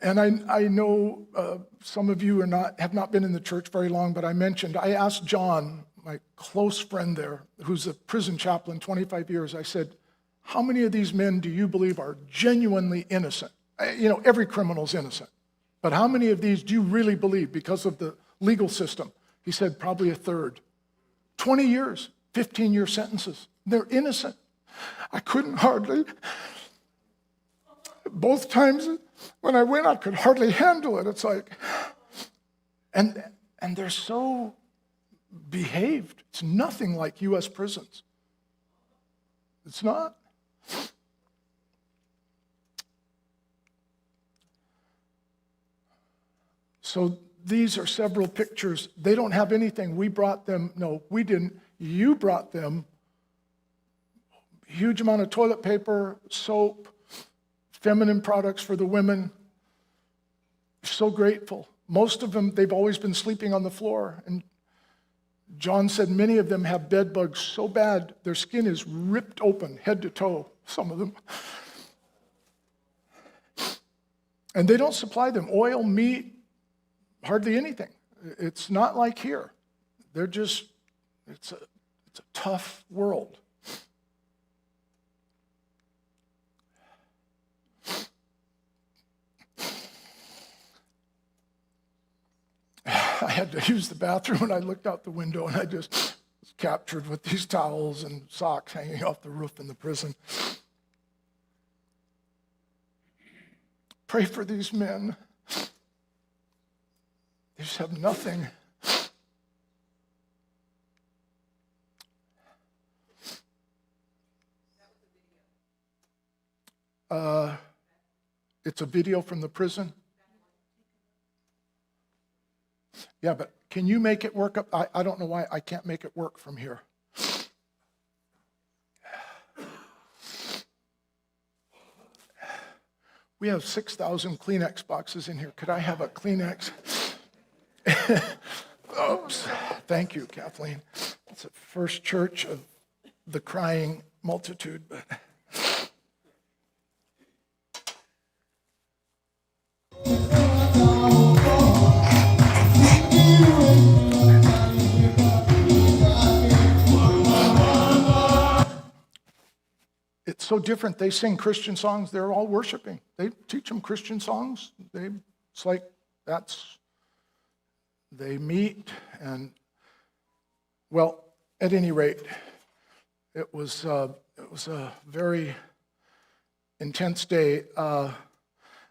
And I know some of you have not been in the church very long, but I asked John, my close friend there, who's a prison chaplain, 25 years, I said, how many of these men do you believe are genuinely innocent? Every criminal's innocent. But how many of these do you really believe because of the legal system? He said, probably a third. 20 years, 15-year sentences. They're innocent. I couldn't hardly. Both times when I went, I could hardly handle it. It's like, and they're so behaved. It's nothing like U.S. prisons. It's not. So these are several pictures. They don't have anything. We brought them. No, we didn't. You brought them. Huge amount of toilet paper, soap, feminine products for the women. So grateful. Most of them, they've always been sleeping on the floor. And John said many of them have bed bugs so bad, their skin is ripped open, head to toe, some of them. And they don't supply them oil, meat, hardly anything. It's not like here. It's a tough world. I had to use the bathroom, and I looked out the window, and I just was captured with these towels and socks hanging off the roof in the prison. Pray for these men. They just have nothing. It's a video from the prison. Yeah, but can you make it work up? I don't know why I can't make it work from here. We have 6,000 Kleenex boxes in here. Could I have a Kleenex? Oops. Thank you, Kathleen. It's a first church of the crying multitude, but... It's so different. They sing Christian songs. They're all worshiping. They teach them Christian songs. It's like they meet and, well, at any rate, it was a very intense day.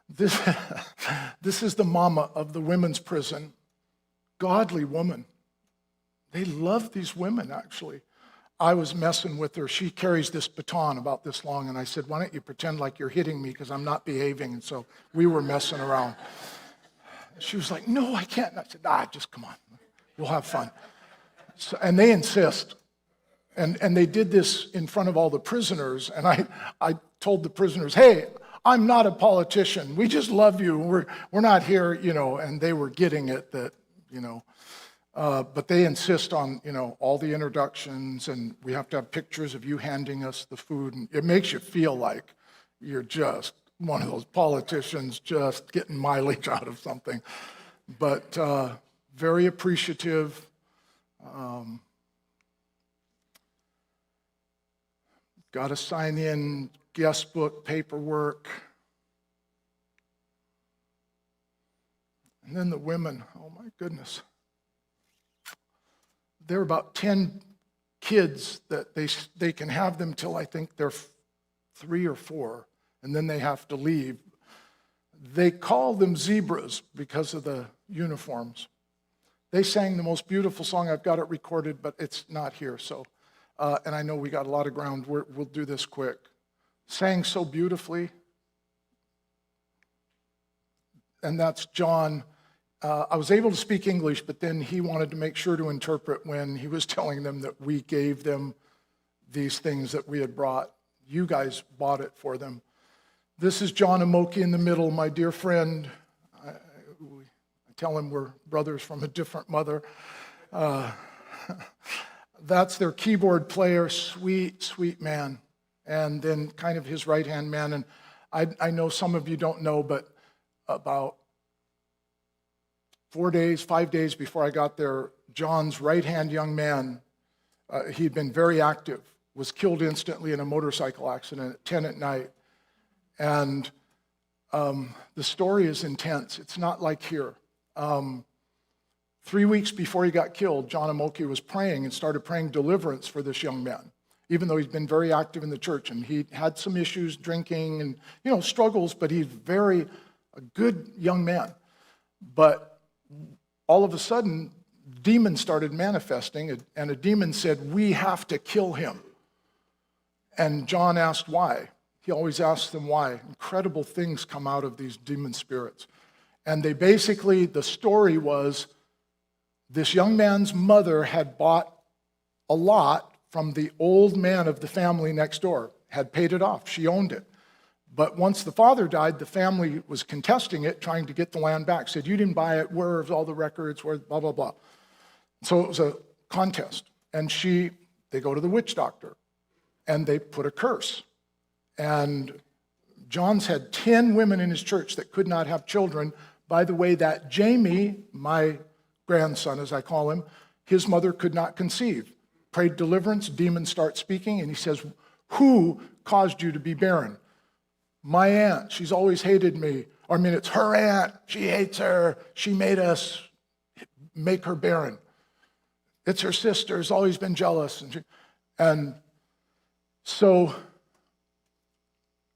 This is the mama of the women's prison. Godly woman. They love these women, actually. I was messing with her. She carries this baton about this long, and I said, why don't you pretend like you're hitting me because I'm not behaving? And so we were messing around. She was like, no, I can't. And I said, just come on. We'll have fun. So, and they insist. And they did this in front of all the prisoners, and I told the prisoners, hey, I'm not a politician. We just love you. We're not here, and they were getting it that, but they insist on, all the introductions, and we have to have pictures of you handing us the food. And it makes you feel like you're just one of those politicians just getting mileage out of something. But very appreciative. Got to sign in guest book paperwork. And then the women, oh my goodness. There are about 10 kids that they can have them till I think they're 3 or 4, and then they have to leave. They call them zebras because of the uniforms. They sang the most beautiful song. I've got it recorded, but it's not here. So and I know we got a lot of ground. We'll do this quick. Sang so beautifully. And that's John. I was able to speak English, but then he wanted to make sure to interpret when he was telling them that we gave them these things that we had brought. You guys bought it for them. This is John Amoki in the middle, my dear friend. I tell him we're brothers from a different mother. That's their keyboard player, sweet, sweet man. And then kind of his right-hand man. And I know some of you don't know, but about 5 days before I got there, John's right-hand young man, he'd been very active, was killed instantly in a motorcycle accident at 10 at night. And the story is intense. It's not like here. 3 weeks before he got killed, John Amoki was praying and started praying deliverance for this young man, even though he's been very active in the church. And he had some issues, drinking and, struggles, but he's a good young man. But all of a sudden, demons started manifesting, and a demon said, "We have to kill him." And John asked why. He always asks them why. Incredible things come out of these demon spirits. And the story was, this young man's mother had bought a lot from the old man of the family next door, had paid it off. She owned it. But once the father died, the family was contesting it, trying to get the land back. Said, "You didn't buy it. Where's all the records? Where blah, blah, blah." So it was a contest. And they go to the witch doctor, and they put a curse. And John's had 10 women in his church that could not have children. By the way, that Jamie, my grandson, as I call him, his mother could not conceive. Prayed deliverance, demons start speaking, and he says, "Who caused you to be barren?" "My aunt, she's always hated me." It's her aunt, she hates her. She made us make her barren. It's her sister, has always been jealous. And so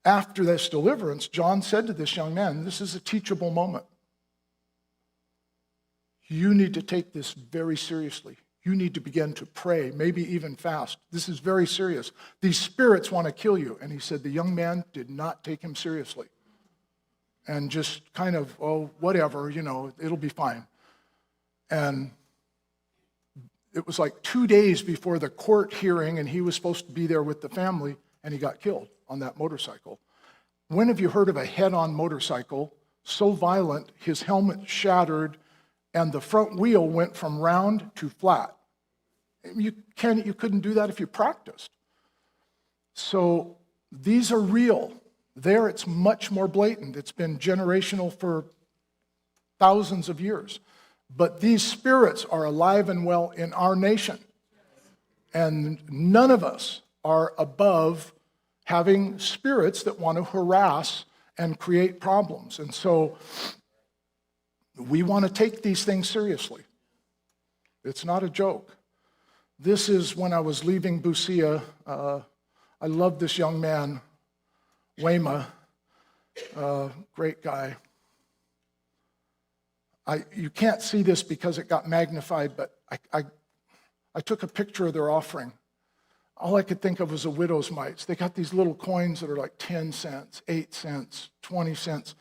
after this deliverance, John said to this young man, this is a teachable moment. You need to take this very seriously. You need to begin to pray, maybe even fast. This is very serious. These spirits want to kill you. And he said the young man did not take him seriously. And just kind of, whatever, it'll be fine. And it was like 2 days before the court hearing, and he was supposed to be there with the family, and he got killed on that motorcycle. When have you heard of a head-on motorcycle so violent, his helmet shattered, and the front wheel went from round to flat? You couldn't do that if you practiced. So these are real. There, it's much more blatant. It's been generational for thousands of years. But these spirits are alive and well in our nation. And none of us are above having spirits that want to harass and create problems. And so we want to take these things seriously. It's not a joke. This is when I was leaving Busia. I love this young man, Wema, great guy. You can't see this because it got magnified, but I took a picture of their offering. All I could think of was a widow's mites. They got these little coins that are like 10 cents, 8 cents, 20 cents.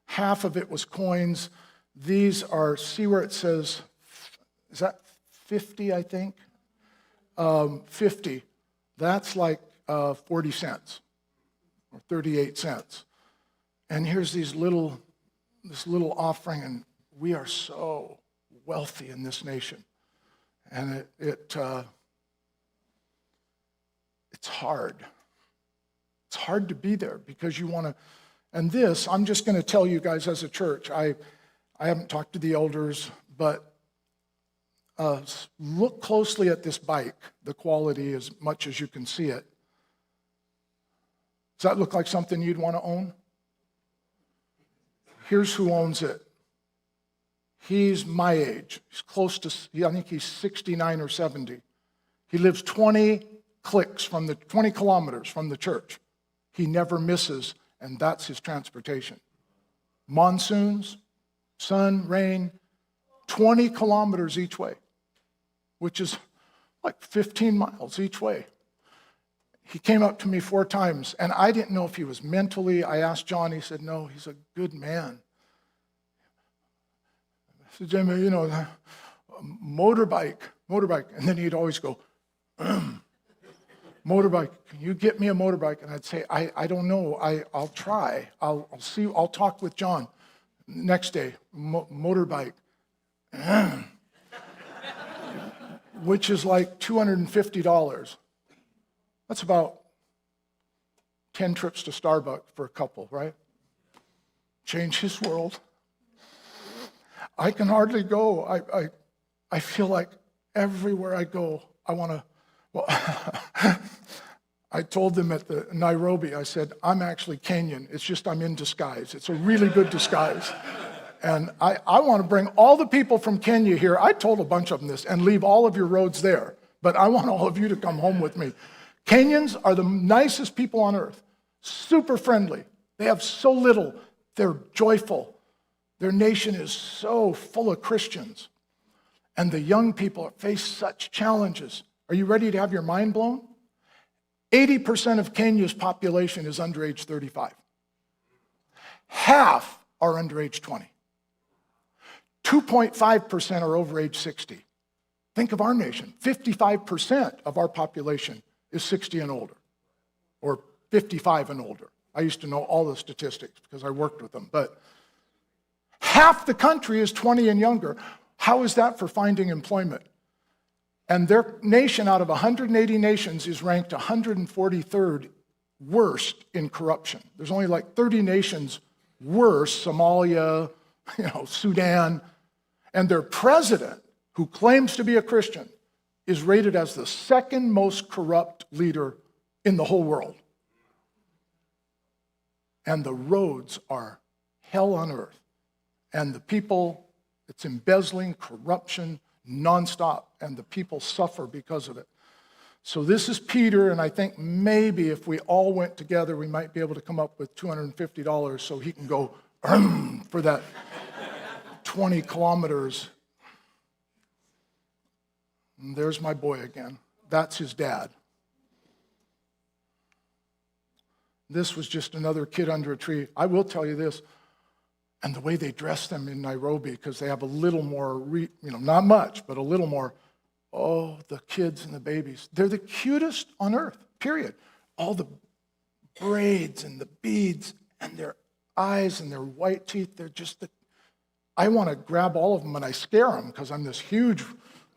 Half of it was coins. These are, see where it says, is that 50, I think? 50. That's like 40 cents or 38 cents. And here's this little offering, and we are so wealthy in this nation. And it's hard. It's hard to be there because you want to, and this, I'm just going to tell you guys as a church, I haven't talked to the elders, but look closely at this bike, the quality as much as you can see it. Does that look like something you'd want to own? Here's who owns it. He's my age. He's close to, I think he's 69 or 70. He lives 20 kilometers from the church. He never misses, and that's his transportation. Monsoons, sun, rain, 20 kilometers each way, which is, like 15 miles each way. He came up to me 4 times, and I didn't know if he was mentally. I asked John, he said, no, he's a good man. I said, Jimmy, you know, motorbike. And then he'd always go, motorbike, can you get me a motorbike? And I'd say, I don't know, I'll try. I'll see, I'll talk with John. Next day, motorbike. Which is like $250. That's about 10 trips to Starbucks for a couple, right? Change his world. I can hardly go. I feel like everywhere I go, I want to, well, I told them at the Nairobi, I said, I'm actually Kenyan. It's just I'm in disguise. It's a really good disguise. And I want to bring all the people from Kenya here. I told a bunch of them this, and leave all of your roads there. But I want all of you to come home with me. Kenyans are the nicest people on earth. Super friendly. They have so little. They're joyful. Their nation is so full of Christians. And the young people face such challenges. Are you ready to have your mind blown? 80% of Kenya's population is under age 35. Half are under age 20. 2.5% are over age 60. Think of our nation. 55% of our population is 60 and older, or 55 and older. I used to know all the statistics because I worked with them. But half the country is 20 and younger. How is that for finding employment? And their nation, out of 180 nations, is ranked 143rd worst in corruption. There's only like 30 nations worse, Somalia, Sudan. And their president, who claims to be a Christian, is rated as the second most corrupt leader in the whole world. And the roads are hell on earth. And the people, it's embezzling, corruption, nonstop, and the people suffer because of it. So this is Peter, and I think maybe if we all went together, we might be able to come up with $250 so he can go for that 20 kilometers. And there's my boy again. That's his dad. This was just another kid under a tree. I will tell you this, and the way they dress them in Nairobi, because they have a little more, not much, but a little more. Oh, the kids and the babies. They're the cutest on earth, period. All the braids and the beads and their eyes and their white teeth, they're just I want to grab all of them and I scare them because I'm this huge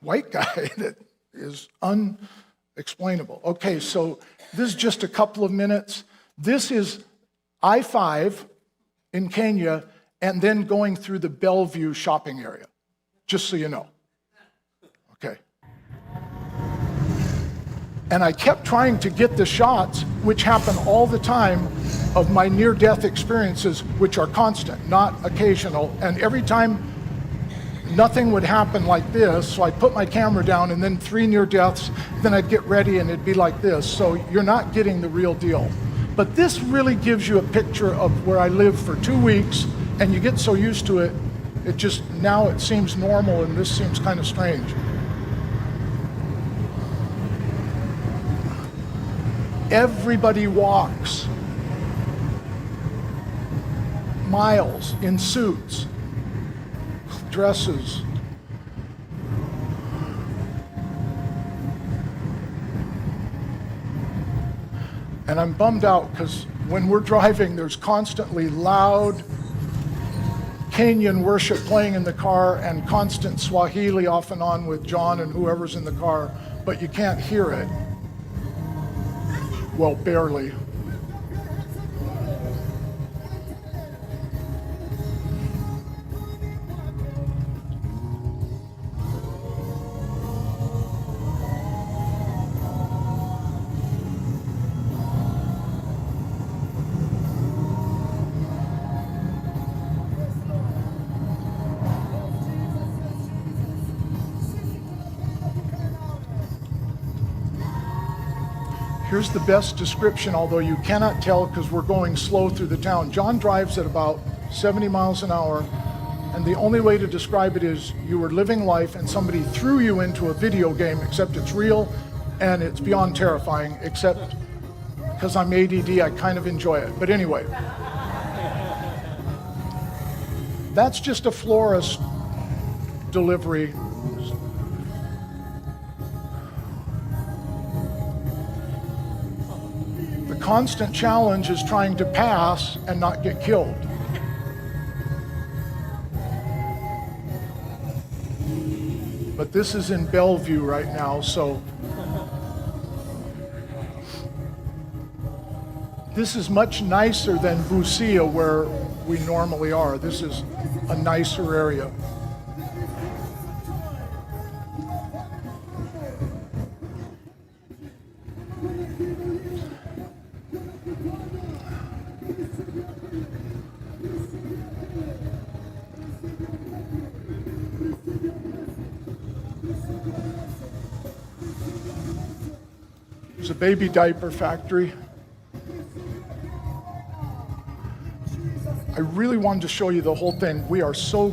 white guy that is unexplainable. Okay, so this is just a couple of minutes. This is I-5 in Kenya and then going through the Bellevue shopping area, just so you know. Okay. And I kept trying to get the shots, which happen all the time, of my near-death experiences, which are constant, not occasional. And every time nothing would happen like this, so I'd put my camera down and then 3 near deaths, then I'd get ready and it'd be like this. So you're not getting the real deal. But this really gives you a picture of where I lived for 2 weeks, and you get so used to it, now it seems normal and this seems kind of strange. Everybody walks miles in suits, dresses. And I'm bummed out because when we're driving, there's constantly loud Kenyan worship playing in the car and constant Swahili off and on with John and whoever's in the car, but you can't hear it. Well, barely. Here's the best description, although you cannot tell because we're going slow through the town. John drives at about 70 miles an hour, And the only way to describe it is you were living life and somebody threw you into a video game, except it's real and it's beyond terrifying, except because I'm ADD, I kind of enjoy it. But anyway, that's just a florist delivery. The constant challenge is trying to pass and not get killed. But this is in Bellevue right now, so this is much nicer than Busia, where we normally are. This is a nicer area. There's a baby diaper factory. I really wanted to show you the whole thing. We are so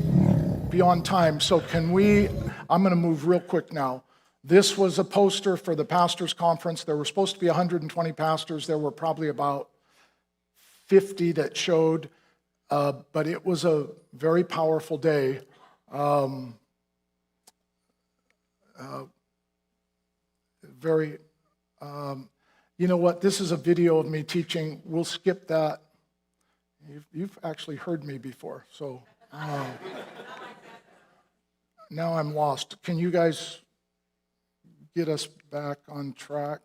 beyond time, so I'm going to move real quick now. This was a poster for the pastors' conference. There were supposed to be 120 pastors. There were probably about 50 that showed, but it was a very powerful day. You know what? This is a video of me teaching. We'll skip that. You've actually heard me before, so now I'm lost. Can you guys get us back on track?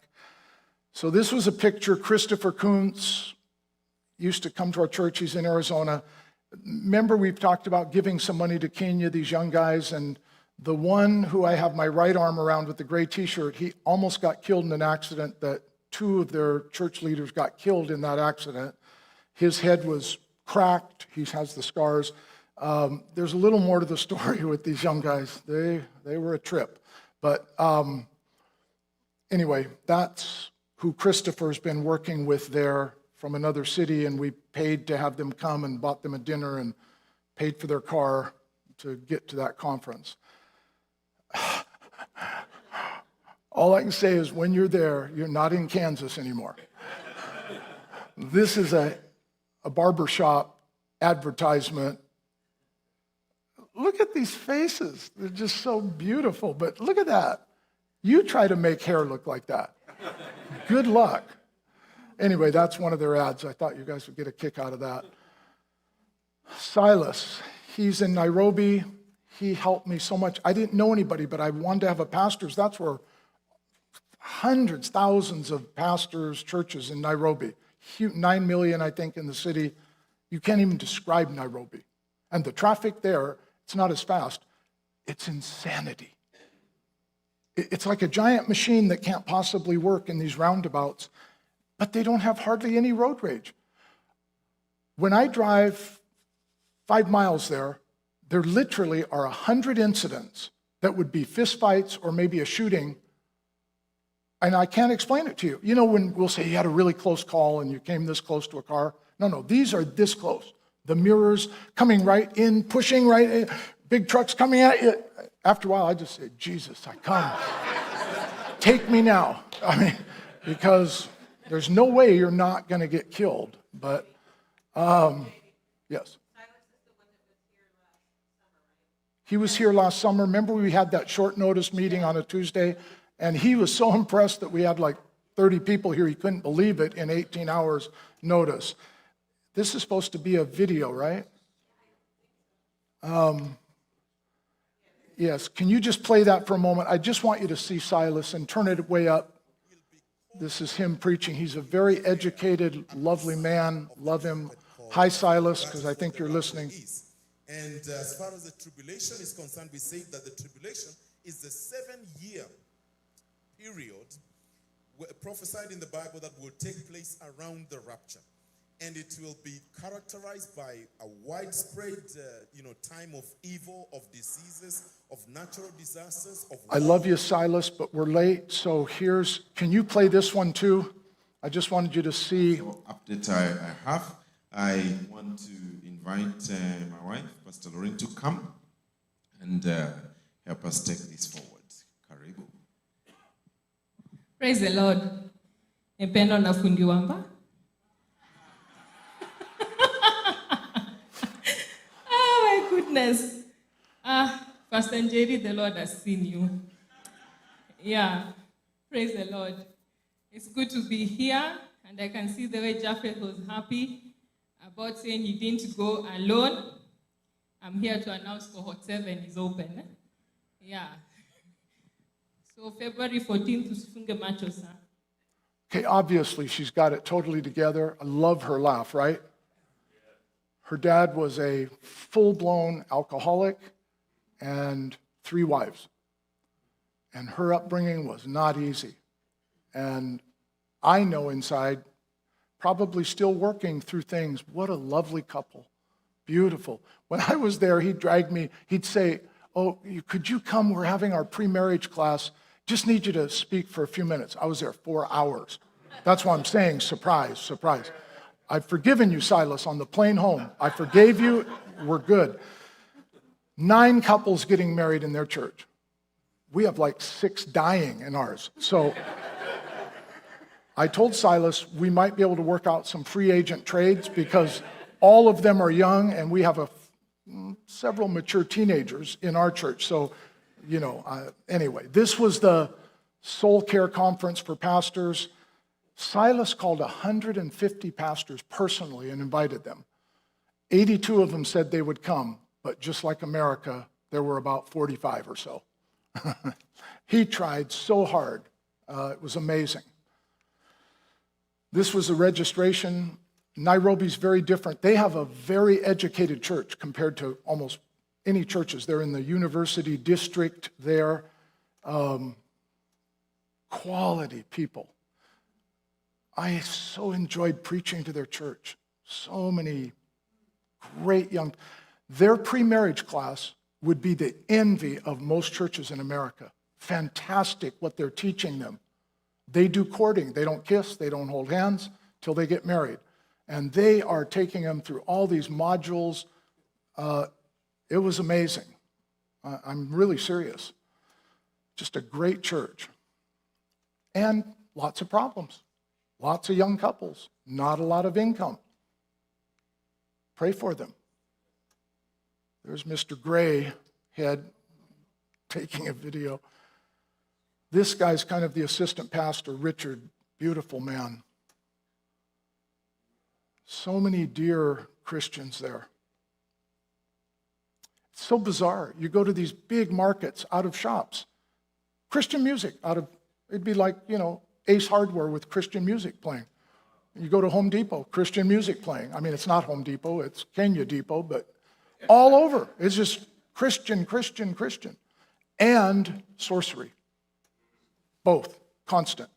So this was a picture. Christopher Kuntz used to come to our church. He's in Arizona. Remember, we've talked about giving some money to Kenya, these young guys, and the one who I have my right arm around with the gray t-shirt, he almost got killed in an accident that 2 of their church leaders got killed in that accident. His head was cracked. He has the scars. There's a little more to the story with these young guys. They were a trip. But anyway, that's who Christopher's been working with there from another city, and we paid to have them come and bought them a dinner and paid for their car to get to that conference. All I can say is when you're there, you're not in Kansas anymore. This is a barbershop advertisement. Look at these faces. They're just so beautiful. But look at that. You try to make hair look like that. Good luck. Anyway, that's one of their ads. I thought you guys would get a kick out of that. Silas, he's in Nairobi. He helped me so much. I didn't know anybody, but I wanted to have a pastor's. That's where hundreds, thousands of pastors, churches in Nairobi. 9 million, I think, in the city. You can't even describe Nairobi. And the traffic there, it's not as fast. It's insanity. It's like a giant machine that can't possibly work in these roundabouts, but they don't have hardly any road rage. When I drive 5 miles there literally are 100 incidents that would be fistfights or maybe a shooting, and I can't explain it to you. You know, when we'll say you had a really close call and you came this close to a car. No, these are this close. The mirrors coming right in, pushing right in, big trucks coming at you. After a while, I just say, Jesus, I come. Take me now. I mean, because there's no way you're not going to get killed. But, yes. He was here last summer. Remember we had that short notice meeting on a Tuesday? And he was so impressed that we had like 30 people here. He couldn't believe it in 18 hours notice. This is supposed to be a video, right? Yes, can you just play that for a moment? I just want you to see Silas and turn it way up. This is him preaching. He's a very educated, lovely man. Love him. Hi, Silas, because I think you're listening. And as far as the tribulation is concerned, we say that the tribulation is the 7-year period prophesied in the Bible that will take place around the rapture. And it will be characterized by a widespread, time of evil, of diseases, of natural disasters. I love you, Silas, but we're late. So can you play this one too? I just wanted you to see. Update I have. I want to invite my wife, Pastor Lauren to come and help us take this forward. Karibu. Praise the Lord. Mpendo na fundi wamba. Oh my goodness. Pastor Njeri, the Lord has seen you. Yeah. Praise the Lord. It's good to be here, and I can see the way Japheth was happy about saying he didn't go alone. I'm here to announce cohort 7 is open. Yeah. So February 14th, tusifunge macho sana. Okay, obviously she's got it totally together. I love her laugh, right? Her dad was a full-blown alcoholic and 3 wives. And her upbringing was not easy. And I know inside, probably still working through things. What a lovely couple. Beautiful. When I was there, he'd drag me, he'd say, oh, could you come? We're having our pre-marriage class. Just need you to speak for a few minutes. I was there 4 hours. That's why I'm saying surprise, surprise. I've forgiven you, Silas, on the plane home. I forgave you. We're good. 9 couples getting married in their church. We have like 6 dying in ours. So I told Silas we might be able to work out some free agent trades because all of them are young and we have several mature teenagers in our church. So, anyway, this was the Soul Care Conference for pastors. Silas called 150 pastors personally and invited them. 82 of them said they would come, but just like America, there were about 45 or so. He tried so hard. It was amazing. This was a registration. Nairobi's very different. They have a very educated church compared to almost any churches. They're in the university district there. Quality people. I so enjoyed preaching to their church. So many great young. Their pre-marriage class would be the envy of most churches in America. Fantastic what they're teaching them. They do courting. They don't kiss. They don't hold hands till they get married. And they are taking them through all these modules. It was amazing. I'm really serious. Just a great church. And lots of problems. Lots of young couples. Not a lot of income. Pray for them. There's Mr. Gray head taking a video. This guy's kind of the assistant pastor, Richard, beautiful man. So many dear Christians there. It's so bizarre. You go to these big markets out of shops. Christian music it'd be like, Ace Hardware with Christian music playing. You go to Home Depot, Christian music playing. I mean, it's not Home Depot, it's Kenya Depot, but all over. It's just Christian, Christian, Christian. And sorcery. Both, constant.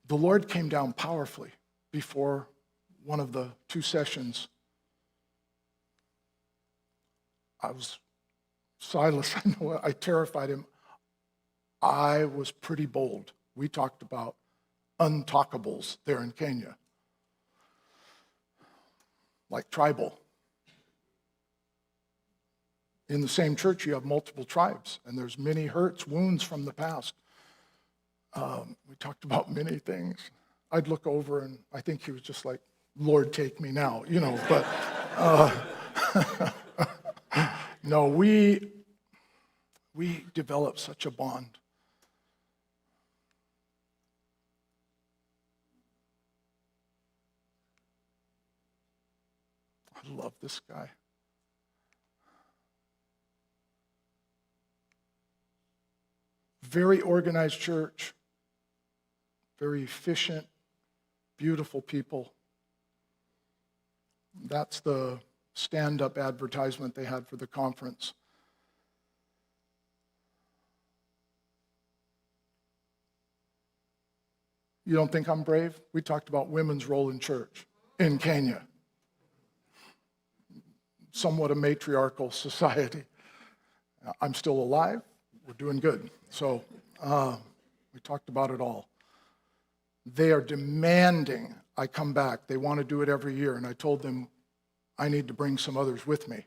The Lord came down powerfully before one of the 2 sessions. Silas, I know I terrified him. I was pretty bold. We talked about untalkables there in Kenya. Like tribal. In the same church, you have multiple tribes, and there's many hurts, wounds from the past. We talked about many things. I'd look over, and I think he was just like, Lord, take me now, but no, we developed such a bond. I love this guy. Very organized church, very efficient, beautiful people. That's the stand-up advertisement they had for the conference. You don't think I'm brave? We talked about women's role in church in Kenya. Somewhat a matriarchal society. I'm still alive. We're doing good. So we talked about it all. They are demanding I come back. They want to do it every year, and I told them I need to bring some others with me.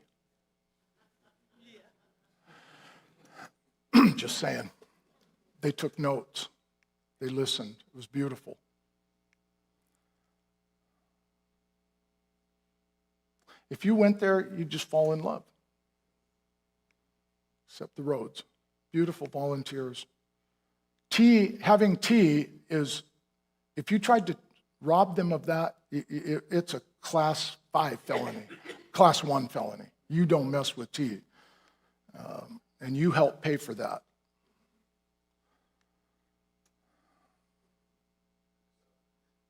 Just saying. They took notes. They listened. It was beautiful. If you went there, you'd just fall in love. Except the roads. Beautiful volunteers. Having tea is, if you tried to rob them of that, it's a class 5 felony, class 1 felony. You don't mess with tea. And you help pay for that.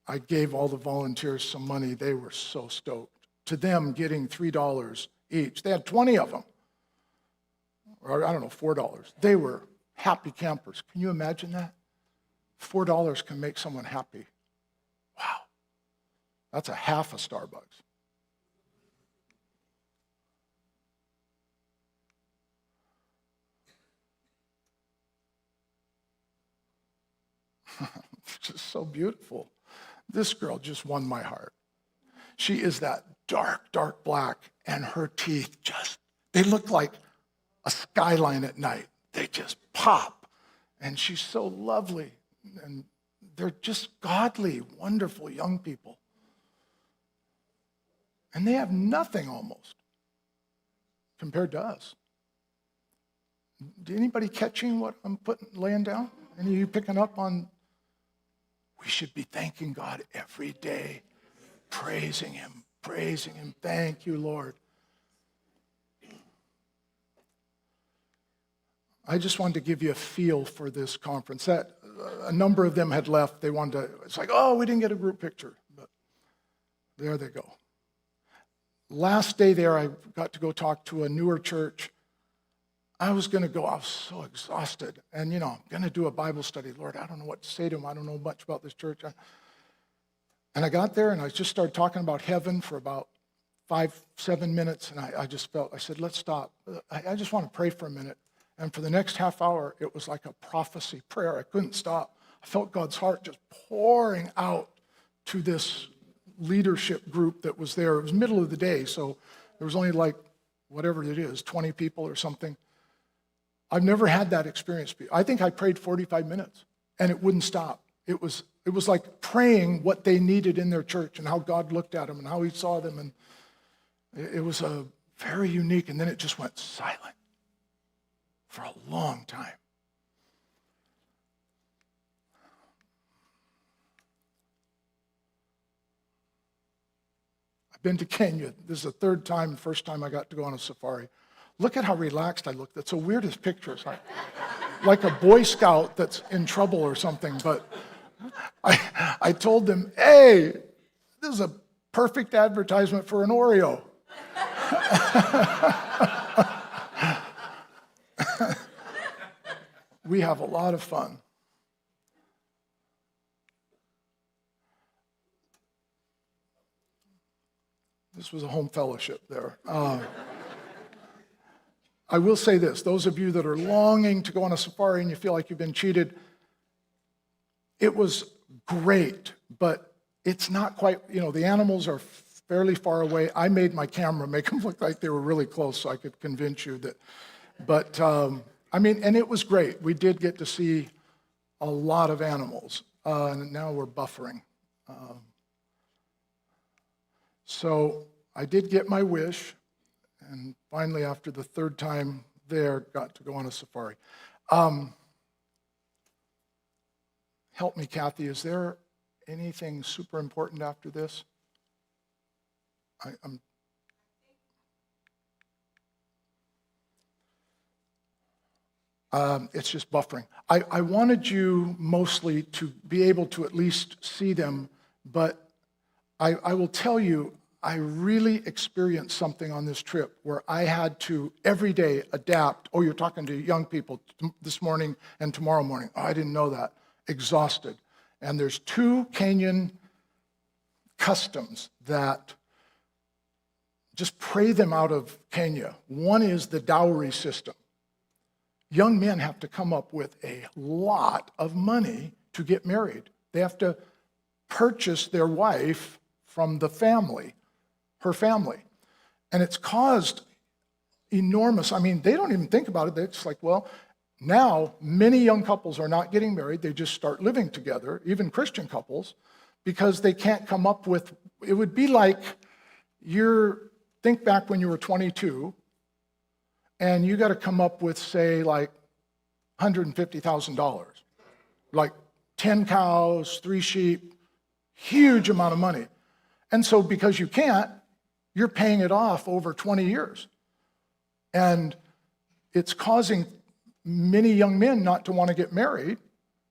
I gave all the volunteers some money. They were so stoked. To them, getting $3 each. They had 20 of them. Or I don't know, $4. They were happy campers. Can you imagine that? $4 can make someone happy. Wow. That's a half a Starbucks. It's just so beautiful. This girl just won my heart. She is that dark, dark black, and her teeth they look like a skyline at night. They just pop. And she's so lovely. And they're just godly, wonderful young people. And they have nothing almost compared to us. Anybody catching what I'm laying down? Any of you picking up on? We should be thanking God every day, praising Him. Thank you, Lord. I just wanted to give you a feel for this conference. That a number of them had left. They wanted to, it's like, oh, we didn't get a group picture. But there they go. Last day there, I got to go talk to a newer church. I was going to go. I was so exhausted. And, I'm going to do a Bible study. Lord, I don't know what to say to them. I don't know much about this church. And I got there, and I just started talking about heaven for about 5-7 minutes. And I just felt, I said, let's stop. I just want to pray for a minute. And for the next half hour, it was like a prophecy prayer. I couldn't stop. I felt God's heart just pouring out to this leadership group that was there. It was middle of the day, so there was only like, whatever it is, 20 people or something. I've never had that experience. I think I prayed 45 minutes, and it wouldn't stop. It was like praying what they needed in their church and how God looked at them and how He saw them. And it was a very unique, and then it just went silent for a long time. I've been to Kenya. This is the third time, the first time I got to go on a safari. Look at how relaxed I look. That's the weirdest pictures. Like a Boy Scout that's in trouble or something. But I told them, hey, this is a perfect advertisement for an Oreo. We have a lot of fun. This was a home fellowship there. I will say this, those of you that are longing to go on a safari and you feel like you've been cheated, it was great, but it's not quite, the animals are fairly far away. I made my camera make them look like they were really close so I could convince you that, but and it was great. We did get to see a lot of animals, and now we're buffering. So I did get my wish. And finally, after the third time there, got to go on a safari. Help me, Kathy. Is there anything super important after this? It's just buffering. I wanted you mostly to be able to at least see them, but I will tell you, I really experienced something on this trip where I had to every day adapt. Oh, you're talking to young people this morning and tomorrow morning. Oh, I didn't know that. Exhausted. And there's 2 Kenyan customs that just pray them out of Kenya. One is the dowry system. Young men have to come up with a lot of money to get married. They have to purchase their wife from the family, her family. And it's caused enormous, I mean, they don't even think about it. They're just like, well, now many young couples are not getting married. They just start living together, even Christian couples, because they can't come up with, it would be like think back when you were 22, and you got to come up with, say, like $150,000, like 10 cows, 3 sheep, huge amount of money. And so because you can't, you're paying it off over 20 years. And it's causing many young men not to want to get married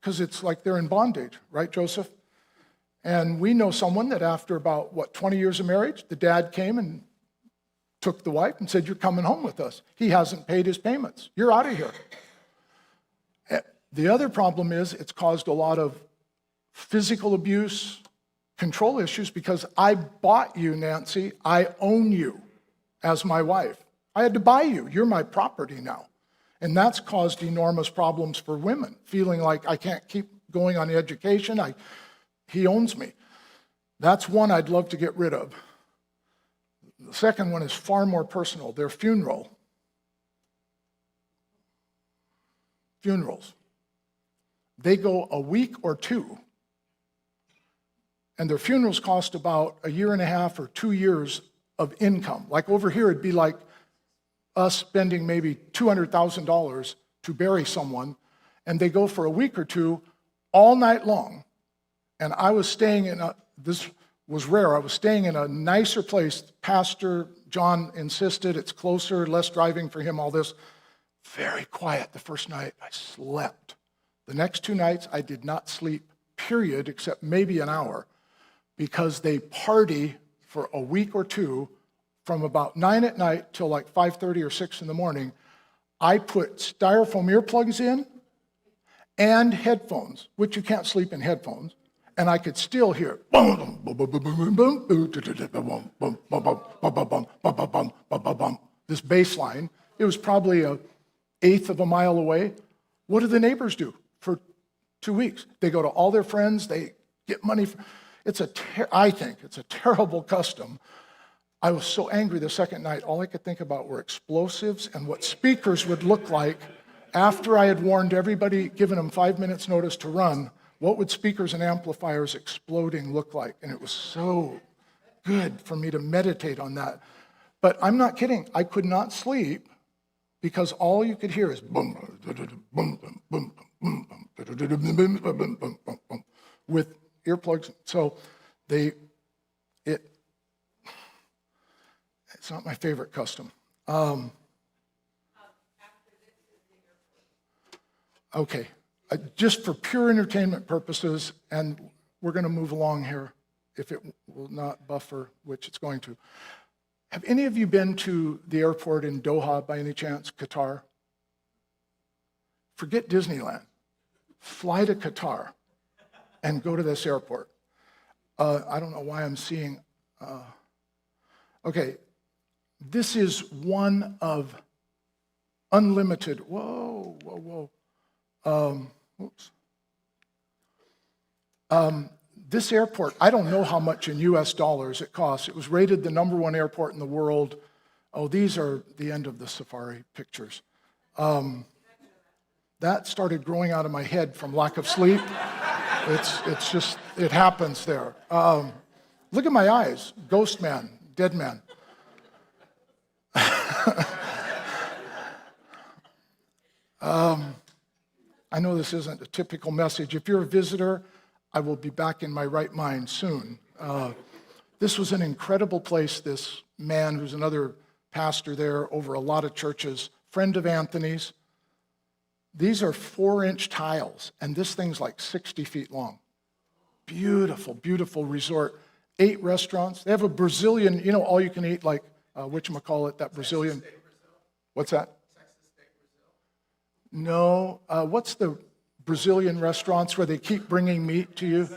because it's like they're in bondage, right, Joseph? And we know someone that after about, 20 years of marriage, the dad came and took the wife and said, you're coming home with us. He hasn't paid his payments. You're out of here. The other problem is it's caused a lot of physical abuse, control issues, because I bought you, Nancy. I own you as my wife. I had to buy you. You're my property now. And that's caused enormous problems for women, feeling like I can't keep going on education. He owns me. That's one I'd love to get rid of. The second one is far more personal. Their funerals. They go a week or 2, and their funerals cost about 1.5 years or 2 years of income. Like over here, it'd be like us spending maybe $200,000 to bury someone, and they go for a week or 2 all night long. And I was staying this was rare, I was staying in a nicer place. Pastor John insisted it's closer, less driving for him, all this. Very quiet the first night. I slept. The next 2 nights, I did not sleep, period, except maybe an hour, because they party for a week or 2 from about 9 at night till like 5:30 or 6 in the morning. I put styrofoam earplugs in and headphones, which you can't sleep in headphones, and I could still hear this bass line. It was probably 1/8 of a mile away. What do the neighbors do for 2 weeks? They go to all their friends, they get money. I think it's a terrible custom. I was so angry the second night, all I could think about were explosives and what speakers would look like after I had warned everybody, given them 5 minutes notice to run. What would speakers and amplifiers exploding look like? And it was so good for me to meditate on that. But I'm not kidding. I could not sleep because all you could hear is boom, boom, boom, boom, boom, with earplugs. So it's not my favorite custom. Okay, just for pure entertainment purposes, and we're going to move along here if it will not buffer, which it's going to. Have any of you been to the airport in Doha by any chance, Qatar? Forget Disneyland. Fly to Qatar and go to this airport. I don't know why I'm seeing. Okay, this is one of unlimited. Whoa. This airport, I don't know how much in US dollars it costs. It was rated the #1 airport in the world. Oh, these are the end of the safari pictures. That started growing out of my head from lack of sleep. It's just, it happens there. Look at my eyes, ghost man, dead man. I know this isn't a typical message. If you're a visitor, I will be back in my right mind soon. This was an incredible place. This man, who's another pastor there over a lot of churches, friend of Anthony's. These are 4-inch tiles, and this thing's like 60 feet long. Beautiful, beautiful resort. 8 restaurants. They have a Brazilian, all you can eat, like, whatchamacallit, that Brazilian. What's that? No. What's the Brazilian restaurants where they keep bringing meat to you?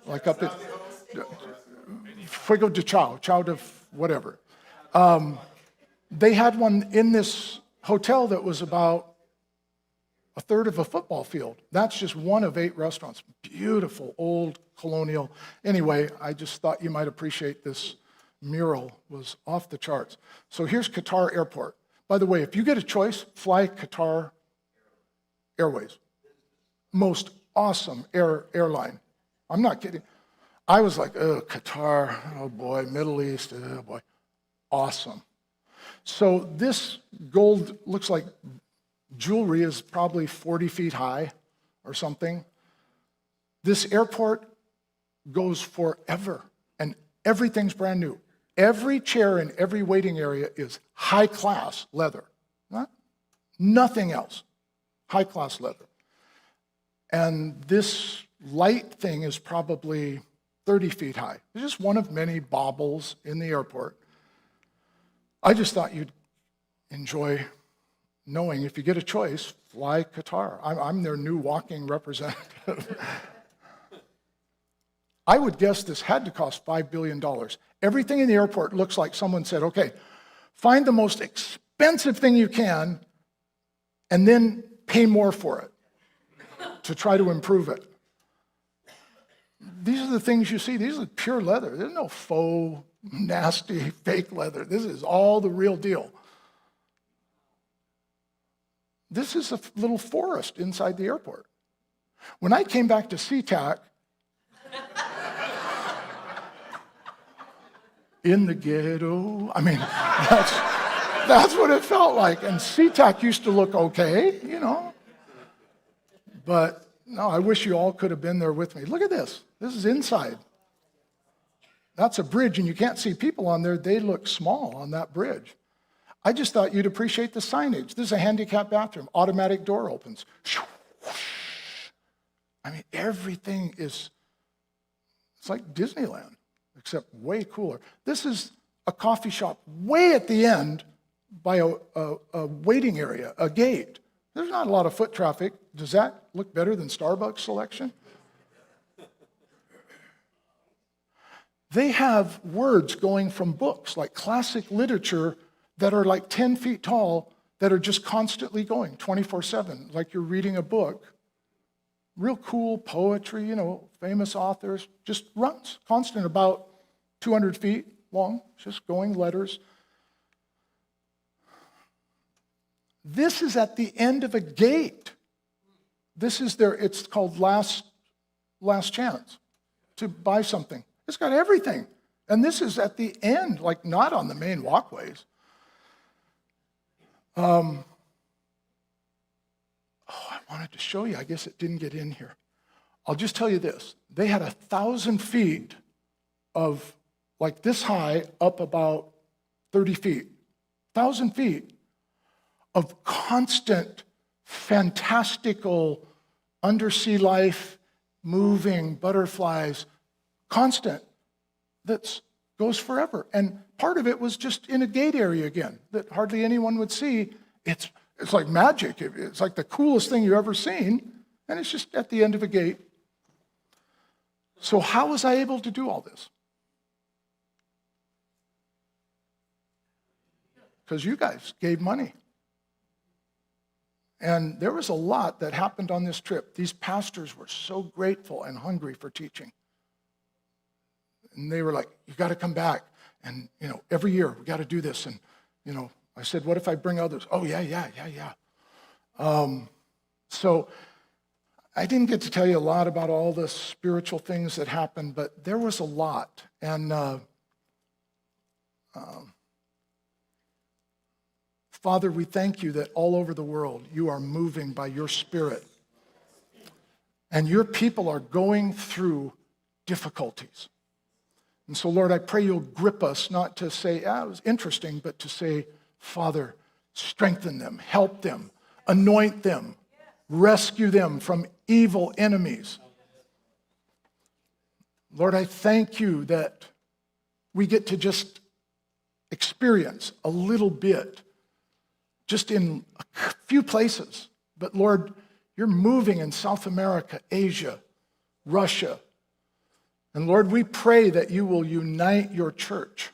Like up at Fuego de Chao de whatever. They had one in this hotel that was about a third of a football field. That's just one of 8 restaurants. Beautiful, old, colonial. Anyway, I just thought you might appreciate this mural. It was off the charts. So here's Qatar Airport. By the way, if you get a choice, fly Qatar Airways. Most awesome airline. I'm not kidding. I was like, oh, Qatar, oh boy, Middle East, oh boy. Awesome. So this gold looks like jewelry is probably 40 feet high or something. This airport goes forever, and everything's brand new. Every chair in every waiting area is high-class leather. Nothing else. High-class leather. And this light thing is probably 30 feet high. It's just one of many baubles in the airport. I just thought you'd enjoy knowing if you get a choice, fly Qatar. I'm their new walking representative. I would guess this had to cost $5 billion. Everything in the airport looks like someone said, okay, find the most expensive thing you can and then pay more for it to try to improve it. These are the things you see. These are pure leather. There's no faux, nasty, fake leather. This is all the real deal. This is a little forest inside the airport. When I came back to SeaTac, in the ghetto, I mean, that's what it felt like. And SeaTac used to look okay, you know. But no, I wish you all could have been there with me. Look at this. This is inside. That's a bridge, and you can't see people on there. They look small on that bridge. I just thought you'd appreciate the signage. This is a handicapped bathroom. Automatic door opens. I mean, everything is, it's like Disneyland, except way cooler. This is a coffee shop way at the end by a waiting area, a gate. There's not a lot of foot traffic. Does that look better than Starbucks selection? They have words going from books, like classic literature, that are like 10 feet tall, that are just constantly going 24/7, like you're reading a book. Real cool poetry, you know, famous authors, just runs, constant, about 200 feet long, just going letters. This is at the end of a gate. This is it's called last chance to buy something. It's got everything. And this is at the end, like not on the main walkways. I wanted to show you. I guess it didn't get in here. I'll just tell you this. They had 1,000 feet of, like this high, up about 30 feet. 1,000 feet of constant, fantastical undersea life, moving butterflies, constant, that goes forever. And part of it was just in a gate area again, that hardly anyone would see. It's like magic. It's like the coolest thing you've ever seen, and it's just at the end of a gate. So how was I able to do all this? Because you guys gave money. And there was a lot that happened on this trip. These pastors were so grateful and hungry for teaching. And they were like, you got to come back. And, you know, every year we got to do this. And, you know, I said, what if I bring others? Oh, yeah. So I didn't get to tell you a lot about all the spiritual things that happened, but there was a lot. And Father, we thank you that all over the world you are moving by your Spirit. And your people are going through difficulties. And so, Lord, I pray you'll grip us, not to say, it was interesting, but to say, Father, strengthen them, help them, anoint them, rescue them from evil enemies. Lord, I thank you that we get to just experience a little bit, just in a few places. But Lord, you're moving in South America, Asia, Russia. And Lord, we pray that you will unite your church.